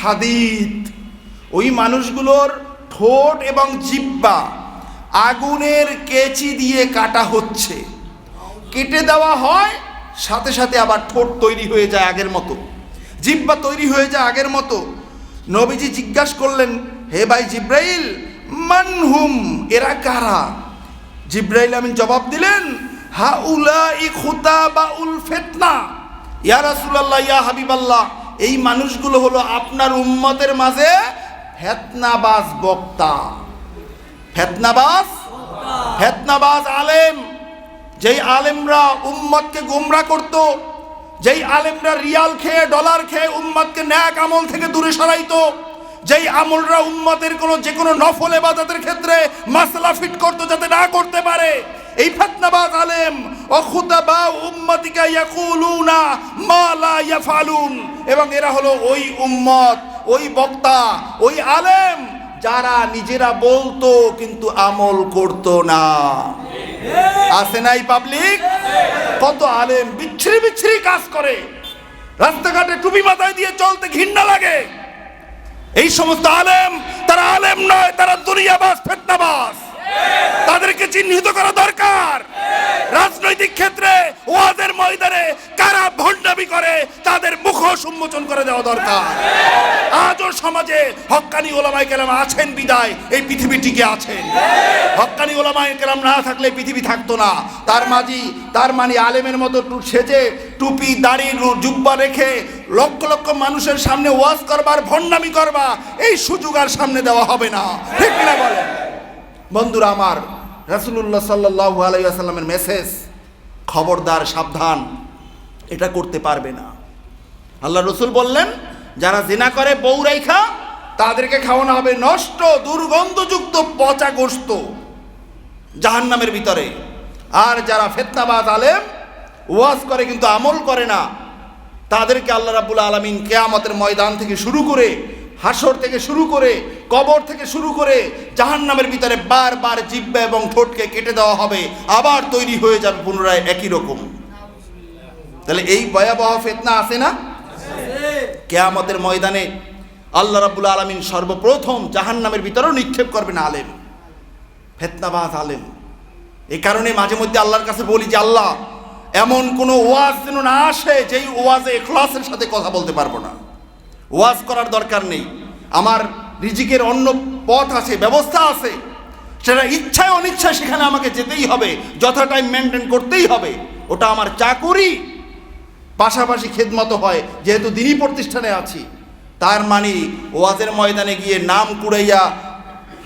হাদিদ। ওই মানুষগুলোর ঠোঁট এবং জিহ্বা আগুনের কেচি দিয়ে কাটা হচ্ছে, কেটে দেওয়া হয়, সাথে সাথে আবার ঠোঁট তৈরি হয়ে যায় আগের মতো, জিহ্বা তৈরি হয়ে যায় আগের মতো। নবীজি জিজ্ঞাসা করলেন, হে ভাই জিব্রাইল, মানহুম, এরা কারা? জিব্রাইল আমিন জবাব দিলেন, হাউলাই খুতাবাউল ফিতনা। ইয়া রাসূলুল্লাহ, ইয়া হাবিবাল্লাহ, এই মানুষগুলো হলো আপনার উম্মতের মাঝে ফিতনাবাজ বক্তা, ফিতনাবাজ আলেম। যেই আলেমরা উম্মতকে গোমরাহ করত, যেই আলেমরা রিয়াল খেয়ে ডলার খেয়ে উম্মতকে ন্যাক আমল থেকে দূরে সরাইতো, যেই আমলরা উম্মতের যে কোনো নফল ইবাদতের ক্ষেত্রে মাসলা ফিট করতো যাতে না করতে পারে, এই ফিতনাবাজ আলেম ও খুতাবা উম্মতিকা ইয়াকুলুনা মা লা ইয়াফালুন। এবং এরা হলো ওই উম্মত, ওই বক্তা, ওই আলেম যারা নিজেরা বলতো কিন্তু আমল করতো না। আছে নাই পাবলিক? কত আলেম বিচ্ছিরি বিচ্ছিরি কাজ করে, রাস্তাঘাটে টুপি মাথায় দিয়ে চলতে ঘৃণা লাগে। এই সমস্ত আলেম, তারা আলেম নয়, তারা দুনিয়াবাজ, ফিতনাবাজ। তাদেরকে চিহ্নিত করা দরকার। রাজনৈতিক ক্ষেত্রে ওয়াজের ময়দানে কারা ভণ্ডামি করে তাদের মুখোশ উন্মোচন করে দেওয়া দরকার। আজও সমাজে হক্কানি ওলামায়ে কেরাম আছেন বিদায় এই পৃথিবী টিকে আছেন। হক্কানি ওলামায়ে কেরাম না থাকলে পৃথিবী থাকতো না। তার মানে আলেমের মতো সেজে টুপি দাড়ি জুব্বা রেখে লক্ষ লক্ষ মানুষের সামনে ওয়াজ করবার, ভণ্ডামি করবা, এই সুযোগ আর সামনে দেওয়া হবে না। ঠিক কিনা বলেন? বন্ধুরা আমার, রাসূলুল্লাহ সাল্লাল্লাহু আলাইহি ওয়াসাল্লামের মেসেজ, খবরদার, সাবধান, এটা করতে পারবে না। আল্লাহ রসুল বললেন, যারা জিনা করে বউ রাইখা, তাদেরকে খাওয়ানো হবে নষ্ট দুর্গন্ধযুক্ত পচা গোশত জাহান্নামের ভিতরে। আর যারা ফিতনাবাজ আলেম, ওয়াজ করে কিন্তু আমল করে না, তাদেরকে আল্লাহ রাব্বুল আলামিন কিয়ামতের ময়দান থেকে শুরু করে, হাসর থেকে শুরু করে, কবর থেকে শুরু করে জাহান্নামের ভিতরে বারবার জিহ্বা এবং ঠোঁটকে কেটে দেওয়া হবে, আবার তৈরি হয়ে যাবে পুনরায় একই রকম। তাহলে এই ভয়াবহ ফিতনা আছে না? কিয়ামতের ময়দানে আল্লাহ রাব্বুল আলামিন সর্বপ্রথম জাহান্নামের ভিতরেও নিক্ষেপ করবেন আলেম, ফিতনাবাজ আলেম। এই কারণে মাঝে মধ্যে আল্লাহর কাছে বলি যে আল্লাহ, এমন কোনো ওয়াজ যেন না আসে যেই ওয়াজে ইখলাসের সাথে কথা বলতে পারবো না। ওয়াজ করার দরকার নেই, আমার রিজিকের অন্য পথ আছে, ব্যবস্থা আছে, সেটা ইচ্ছায় অনিচ্ছায় সেখানে আমাকে যেতেই হবে, যথা টাইম মেনটেন করতেই হবে। ওটা আমার চাকুরি, পাশাপাশি খেদমত হয়, যেহেতু দিনই প্রতিষ্ঠানে আছি। তার মানে ওয়াজের ময়দানে গিয়ে নাম কুড়াইয়া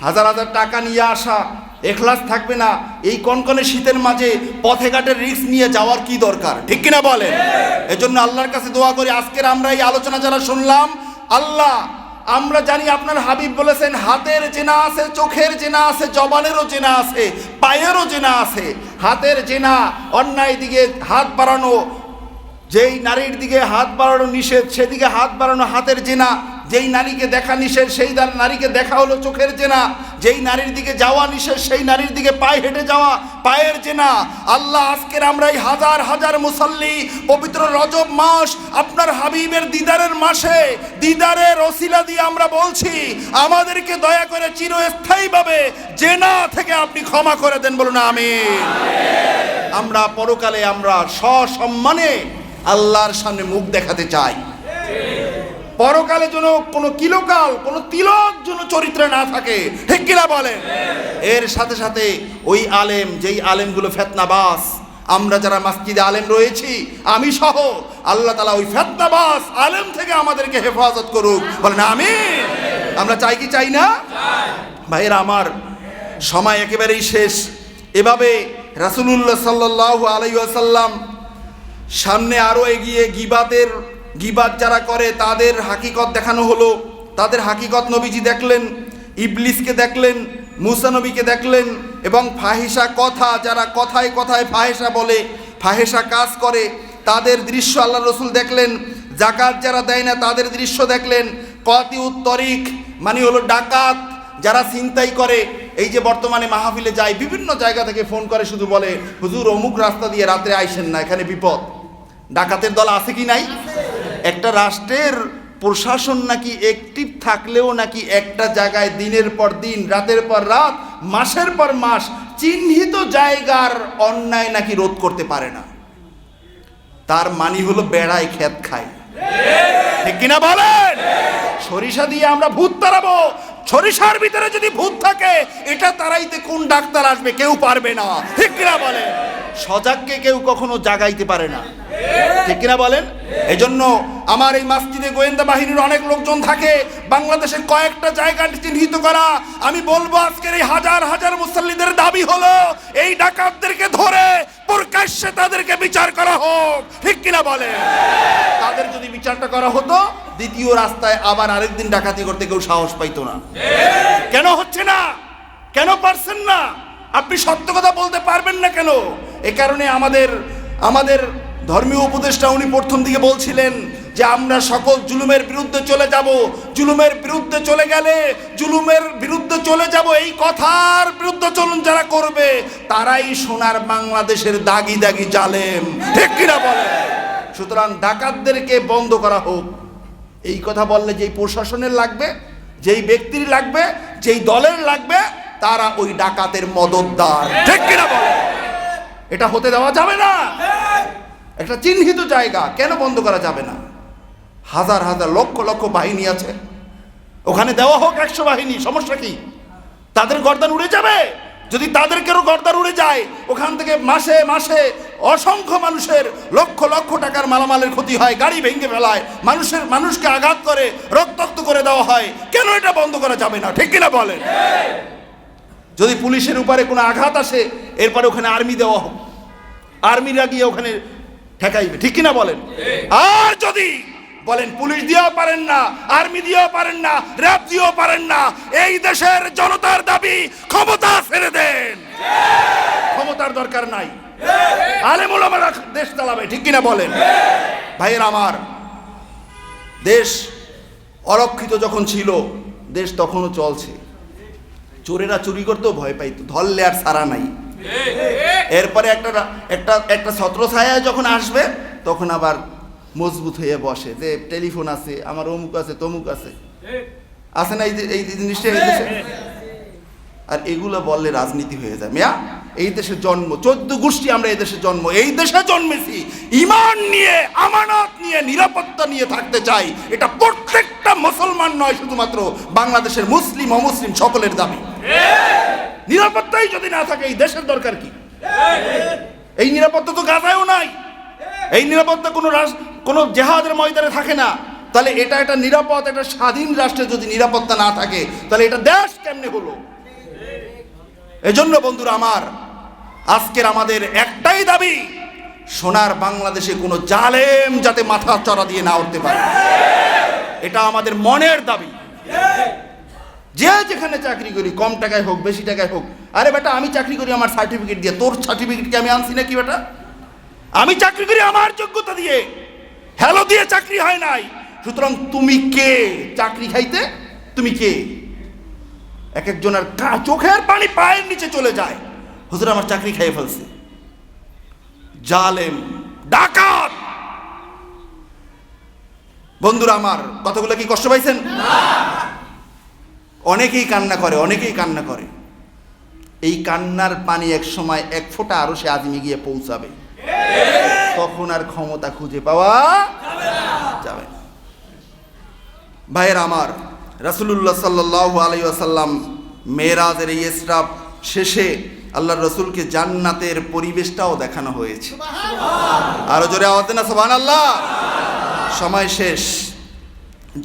হাজার হাজার টাকা নিয়ে আসা এখলাস থাকবে না। এই কনকনে শীতের মাঝে পথে ঘাটের রিস্ক নিয়ে যাওয়ার কি দরকার, ঠিক কিনা বলেন? এজন্য আল্লাহর কাছে দোয়া করি, আজকের আমরা এই আলোচনা যারা শুনলাম, আল্লাহ, আমরা জানি আপনার হাবিব বলেছেন হাতের জেনা আছে, চোখের জেনা আছে, জবানেরও জেনা আছে, পায়েরও জেনা আছে। হাতের জেনা, অন্যায় দিকে হাত বাড়ানো, যেই নারীর দিকে হাত বাড়ানো নিষেধ সেদিকে হাত বাড়ানো হাতের জেনা। যেই নারীকে দেখা নিষেধ সেই নারীকে দেখা হলো চোখের জেনা। যেই নারীর দিকে যাওয়া নিষেধ সেই নারীর দিকে পায়ে হেঁটে যাওয়া পায়ের জেনা। আল্লাহ, আজকের আমরা এই হাজার হাজার মুসাল্লি পবিত্র রজব মাস, আপনার হাবিবের দিদারের মাসে, দিদারের ওসিলা দিয়ে আমরা বলছি, আমাদেরকে দয়া করে চিরস্থায়ীভাবে জেনা থেকে আপনি ক্ষমা করে দেন, বলুন আমিন। আমরা পরকালে আমরা সসম্মানে আল্লাহর সামনে মুখ দেখাতে চাই। পরকালে যেন কোনো কিলোকাল কোনো তিলক যেন চরিত্রে না থাকে, ঠিক কিনা বলেন? এর সাথে সাথে ওই আলেম, যেই আলেমগুলো ফেতনাবাস, আমরা যারা মসজিদে আলেম রয়েছি, আমি সহ, আল্লাহ তাআলা ওই ফেতনাবাস আলেম থেকে আমাদেরকে হেফাজত করুক, বলেন আমিন। আমরা চাই কি চাই না? ভাইয়েরা আমার, সময় একেবারেই শেষ। এভাবে রাসূলুল্লাহ সাল্লাল্লাহু আলাইহি ওয়াসাল্লাম সামনে আরো এগিয়ে গিবাত যারা করে তাদের হাকিকত দেখানো হলো। তাদের হাকিকত নবীজি দেখলেন, ইবলিসকে দেখলেন, মুসা নবীকে দেখলেন, এবং ফাহিশা কথা, যারা কথায় কথায় ফাহিশা বলে, ফাহিশা কাজ করে, তাদের দৃশ্য আল্লাহ রসুল দেখলেন। জাকাত যারা দেয় না তাদের দৃশ্য দেখলেন। কাতিউত তরিক মানে হলো ডাকাত, যারা ছিনতাই করে। এই যে বর্তমানে মাহফিলে যায়, বিভিন্ন জায়গা থেকে ফোন করে, শুধু বলে হুজুর অমুক রাস্তা দিয়ে রাত্রে আইসেন না, এখানে বিপদ। ডাকাতের দল আছে কি নাই? একটা রাষ্ট্রের প্রশাসন নাকি অ্যাক্টিভ থাকলেও নাকি একটা জায়গায় দিনের পর দিন, রাতের পর রাত, মাসের পর মাস চিহ্নিত জায়গার অন্যায় নাকি রোধ করতে পারে না। তার মানি হলো বেড়ায় ক্ষেত খায়, ঠিক কিনা বলেন? সরিষা দিয়ে আমরা ভূত তাড়াবো, সরিষার ভিতরে যদি ভূত থাকে এটা তাড়াইতে কোন ডাক্তার আসবে? কেউ পারবে না, ঠিক কিনা বলেন? সজাগকে কেউ কখনো জাগাইতে পারে না, ঠিক কিনা বলেন? এজন্য আমার এই মসজিদে গোয়েন্দা বাহিনীর অনেক লোকজন থাকে, বাংলাদেশের কয়েকটা জায়গা চিহ্নিত করা। আমি বলবো আজকের এই হাজার হাজার মুসল্লিদের দাবি হলো এই ডাকাতদেরকে ধরে প্রকাশ্যে তাদেরকে বিচার করা হোক, ঠিক কিনা বলেন? তাদের যদি বিচারটা করা হতো, দ্বিতীয় রাস্তায় আবার আরেকদিন ডাকাতি করতে কেউ সাহস পাইতো না। কেন হচ্ছে না? কেন পারছেন না? আপনি সত্য কথা বলতে পারবেন না কেন? এ কারণে আমাদের ধর্মীয় উপদেষ্টা উনি প্রথম দিকে বলছিলেন যে আমরা সকল জুলুমের বিরুদ্ধে চলে যাব। জুলুমের বিরুদ্ধে চলে গেলে, জুলুমের বিরুদ্ধে চলে যাব, এই কথার বিরুদ্ধে চলুন যারা করবে, তারাই সোনার বাংলাদেশের দাগি দাগি জালেম, ঠিক কিনা বলে? সুতরাং ডাকাতদেরকে বন্ধ করা হোক। এই কথা বললে যেই প্রশাসনের লাগবে, যেই ব্যক্তির লাগবে, যেই দলের লাগবে, তারা ওই ডাকাতের মদতদার, ঠিক কিনা বলে? এটা হতে দেওয়া যাবে না। একটা চিহ্নিত জায়গা কেন বন্ধ করা যাবে না? হাজার হাজার লক্ষ লক্ষ বাহিনী আছে, ওখানে দেওয়া হোক 100 বাহিনী, সমস্যা কি? তাদের গর্দান উড়ে যাবে। যদি তাদেরকেও গর্দান উড়ে যায়, ওখান থেকে মাসে মাসে অসংখ্য মানুষের লক্ষ লক্ষ টাকার মালামালের ক্ষতি হয়, গাড়ি ভেঙে ফেলায়, মানুষকে আঘাত করে, রক্তাক্ত করে দেওয়া হয়। কেন এটা বন্ধ করা যাবে না, ঠিক কিনা বলেন? যদি পুলিশের উপরে কোনো আঘাত আসে, এরপরে ওখানে আর্মি দেওয়া হোক, আর্মিরা গিয়ে ওখানে ঠেকাইবে, ঠিক কিনা বলেন? আর যদি বলেন পুলিশ দিয়েও পারেন না, আর্মি দিয়েও পারেন না, র্যাব দিয়েও পারেন না, এই দেশের জনতার দাবি ক্ষমতা ছেড়ে দেন। ক্ষমতার দরকার নাই, আলেম ওলামারা দেশ চালাবে, ঠিক কিনা বলেন? ভাইয়ের আমার, দেশ অরক্ষিত যখন ছিল, দেশ তখনও চলছে। চোরেরা চুরি করতেও ভয় পাইতো, ধরলে আর সারা নাই। এরপরে একটা ছত্রছায়া যখন আসবে, তখন আবার মজবুত হয়ে বসে, যে টেলিফোন আছে, আমার অমুক আছে, তমুক আছে, আছে না এই জিনিসটা এই দেশে? আর এগুলো বললে রাজনীতি হয়ে যায়। মিয়া, এই দেশে জন্ম, 14 গোষ্ঠী আমরা এই দেশে জন্ম, এই দেশে জন্মেছি, ঈমান নিয়ে, আমানত নিয়ে, নিরাপত্তা নিয়ে থাকতে চাই। এটা প্রত্যেকটা মুসলমান নয়, শুধুমাত্র বাংলাদেশের মুসলিম অমুসলিম সকলের দাবি। নিরাপত্তাই যদি না থাকে, এই দেশের দরকার কি? এই নিরাপত্তা তো গাজায়ও নাই, এই নিরাপত্তা কোনো জেহাদের ময়দানে থাকে না। তাহলে এটা একটা নিরাপদ, একটা স্বাধীন রাষ্ট্রে যদি নিরাপত্তা না থাকে তাহলে এটা দেশ কেমনে হলো? এজন্য বন্ধুরা আমার, আজকের আমাদের একটাই দাবি, সোনার বাংলাদেশে কোনো জালেম যাতে মাথা চড়া দিয়ে না উঠতে পারে, এটা আমাদের মনের দাবি। যে যেখানে চাকরি করি, কম টাকায় হোক বেশি টাকায় হোক, আরে বেটা আমি চাকরি করি আমার সার্টিফিকেট দিয়ে, তোর সার্টিফিকেটকে আমি আনছি নাকি বেটা? আমি চাকরি করি আমার যোগ্যতা দিয়ে, হ্যালো দিয়ে চাকরি হয় নাই। সুতরাং তুমি কে চাকরি খাইতে? তুমি কে? এক একজনের চোখের পানি পায়ের নিচে চলে যায়, হুজুর আমার চাকরি খাইয়ে ফেলছে। জালেম, ডাকাত। বন্ধুরা আমার, কথাগুলো কি কষ্ট পাইছেন? অনেকেই কান্না করে, অনেকেই কান্না করে। এই কান্নার পানি এক সময় এক ফোঁটা আরো সে আজমে গিয়ে পৌঁছাবে, তখন আর ক্ষমতা খুঁজে পাওয়া যাবে না। ভাইয়ের আমার, রাসূলুল্লাহ সাল্লাল্লাহু আলাইহি ওয়াসাল্লাম মেরাজের এই ইসরাফ শেষে আল্লাহর রসুলকে জান্নাতের পরিবেশটাও দেখানো হয়েছে। আরো জোরে আওয়াজ দেন না সুবহানাল্লাহ। সময় শেষ,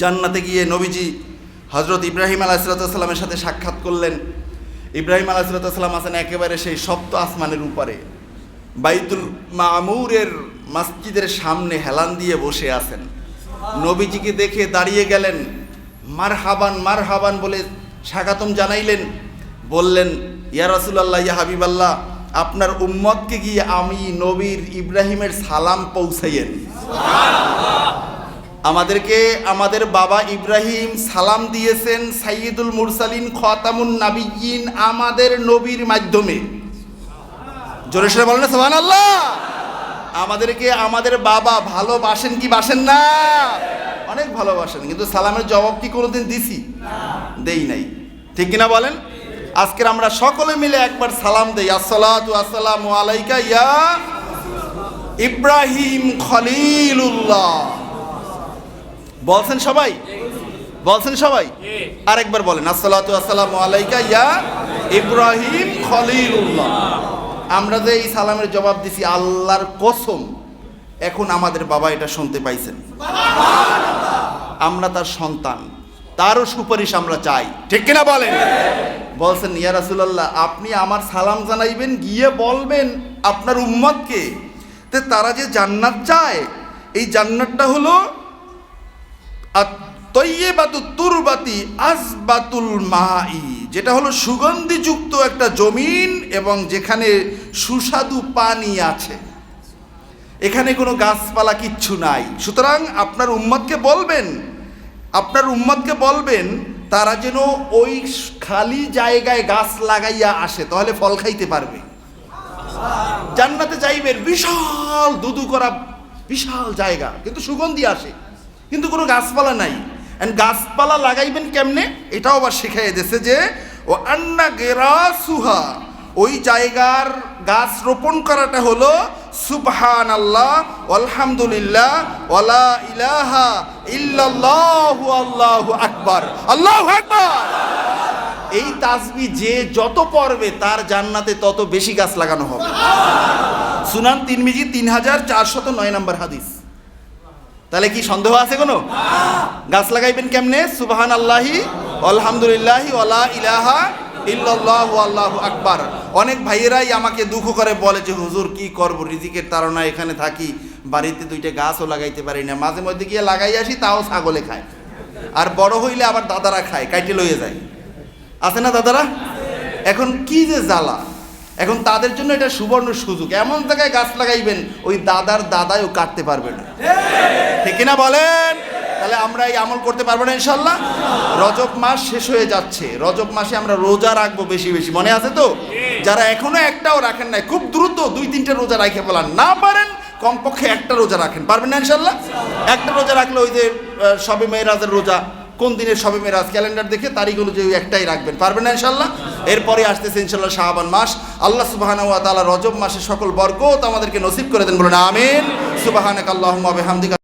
জান্নাতে গিয়ে নবীজি হযরত ইব্রাহিম আলাইহিস সালামের সাথে সাক্ষাৎ করলেন। ইব্রাহিম আলাইহিস সালাম আছেন একেবারে সেই সপ্ত আসমানের উপরে, বাইতুল মামুরের মসজিদের সামনে হেলান দিয়ে বসে আছেন। নবীজিকে দেখে দাঁড়িয়ে গেলেন, মারহাবান মারহাবান বলে স্বাগতম জানাইলেন। বললেন, ইয়া রাসূলুল্লাহ, ইয়া হাবিবাল্লাহ, আপনার উম্মতকে গিয়ে আমি নবীর ইব্রাহিমের সালাম পৌঁছাইয়েন। আমাদেরকে আমাদের বাবা ইব্রাহিম সালাম দিয়েছেন সাইয়্যিদুল মুরসালিন খাতামুন নাবিয়্যিন আমাদের নবীর মাধ্যমে। জোরে সোরে বলেন সুবহানাল্লাহ। আমাদেরকে আমাদের বাবা ভালোবাসেন কি বাসেন না? অনেক ভালোবাসেন, কিন্তু সালামের জবাব কি কোনোদিন দিছি? দেই নাই, ঠিক কিনা বলেন? আজকের আমরা সকলে মিলে একবার সালাম দেই, আসসালাতু আসসালামু আলাইকা ইয়া ইব্রাহিম খলিলুল্লাহ। বলছেন সবাই? বলছেন সবাই? আরেকবার বলেন, আসসালাতু আসসালামু আলাইকা ইয়া ইব্রাহিম খলিলুল্লাহ। আমরা যে এই সালামের জবাব দিছি, আল্লাহর কসম এখন আমাদের বাবা এটা শুনতে পাইছেন। আমরা তার সন্তান, তারও সুপারিশ আমরা চাই, ঠিক কিনা বলেন? বলছেন, ইয়া রাসূলুল্লাহ, আপনি আমার সালাম জানাইবেন, গিয়ে বলবেন আপনার উম্মতকে যে তারা যে জান্নাত চায়, এই জান্নাতটা হলো আত-তাইয়্যিবাতুত তুরবাতি আসবাতুল মাই, যেটা হলো সুগন্ধিযুক্ত একটা জমিন এবং যেখানে সুস্বাদু পানি আছে, এখানে কোনো গাছপালা কিচ্ছু নাই। সুতরাং আপনার উম্মতকে বলবেন তারা যেন ওই খালি জায়গায় গাছ লাগাইয়া আসে, তাহলে ফল খাইতে পারবে। জান্নাতে যাইবেন, বিশাল দুদু করা বিশাল জায়গা, কিন্তু সুগন্ধি আসে, কিন্তু কোনো গাছপালা নাই। গাছপালা লাগাইবেন কেমনে, এটাও আবার শিখাই দিয়েছে যে ও আন্না গেরাসুহা, ওই জায়গার গাছ রোপণ করাটা হলো সুবহানাল্লাহ আলহামদুলিল্লাহ ওয়ালা ইলাহা ইল্লাল্লাহু আল্লাহু আকবার, আল্লাহু আকবার। এই তাসবিহ যে যত পড়বে তার জান্নাতে তত বেশি গাছ লাগানো হবে। সুনান তিরমিজি 3409 নম্বর হাদিস। তাহলে কি সন্দেহ আছে কোনো? গাছ লাগাইবেন কেমনে? সুবহানাল্লাহি আলহামদুলিল্লাহি ওয়ালা ইলাহা ইল্লাল্লাহু আল্লাহু আকবার। অনেক ভাইয়েরাই আমাকে দুঃখ করে বলে যে হুজুর কি করব, রিজিকের তাড়না, এখানে থাকি, বাড়িতে দুইটা গাছও লাগাইতে পারি না, মাঝে মধ্যে গিয়ে লাগাই আসি, তাও ছাগলে খায়, আর বড় হইলে আবার দাদারা খায়, কাইটে লইয়ে যায়, আছে না দাদারা? এখন কি যে জ্বালা, এখন তাদের জন্য এটা সুবর্ণ সুযোগ, এমন জায়গায় গাছ লাগাইবেন ওই দাদার দাদাইও কাটতে পারবে না, ঠিক কিনা বলেন? তাহলে আমরা এই আমল করতে পারবো না ইনশাল্লাহ। রজব মাস শেষ হয়ে যাচ্ছে, রজব মাসে আমরা রোজা রাখবো বেশি বেশি, মনে আছে তো? যারা এখনো একটাও রাখেন নাই, খুব দ্রুত 2-3টে রোজা রাখে ফেলান, না পারেন কমপক্ষে একটা রোজা রাখেন, পারবেন না ইনশাল্লাহ? একটা রোজা রাখলে ওই যে শবে মেরাজের রোজা, কোন দিনের শবে মেরাজ ক্যালেন্ডার দেখে তারিখ অনুযায়ী একটাই রাখবেন, পারবেন না ইনশাল্লাহ? এরপরে আসতেছে ইনশাল্লাহ শাবান মাস। আল্লাহ সুবহানাহু ওয়া তাআলা রজব মাসে সকল বরকত আমাদেরকে নসিব করে দেন, বলুন আমিন। সুবহানাকাল্লাহুম্মা ওয়া বিহামদিকা।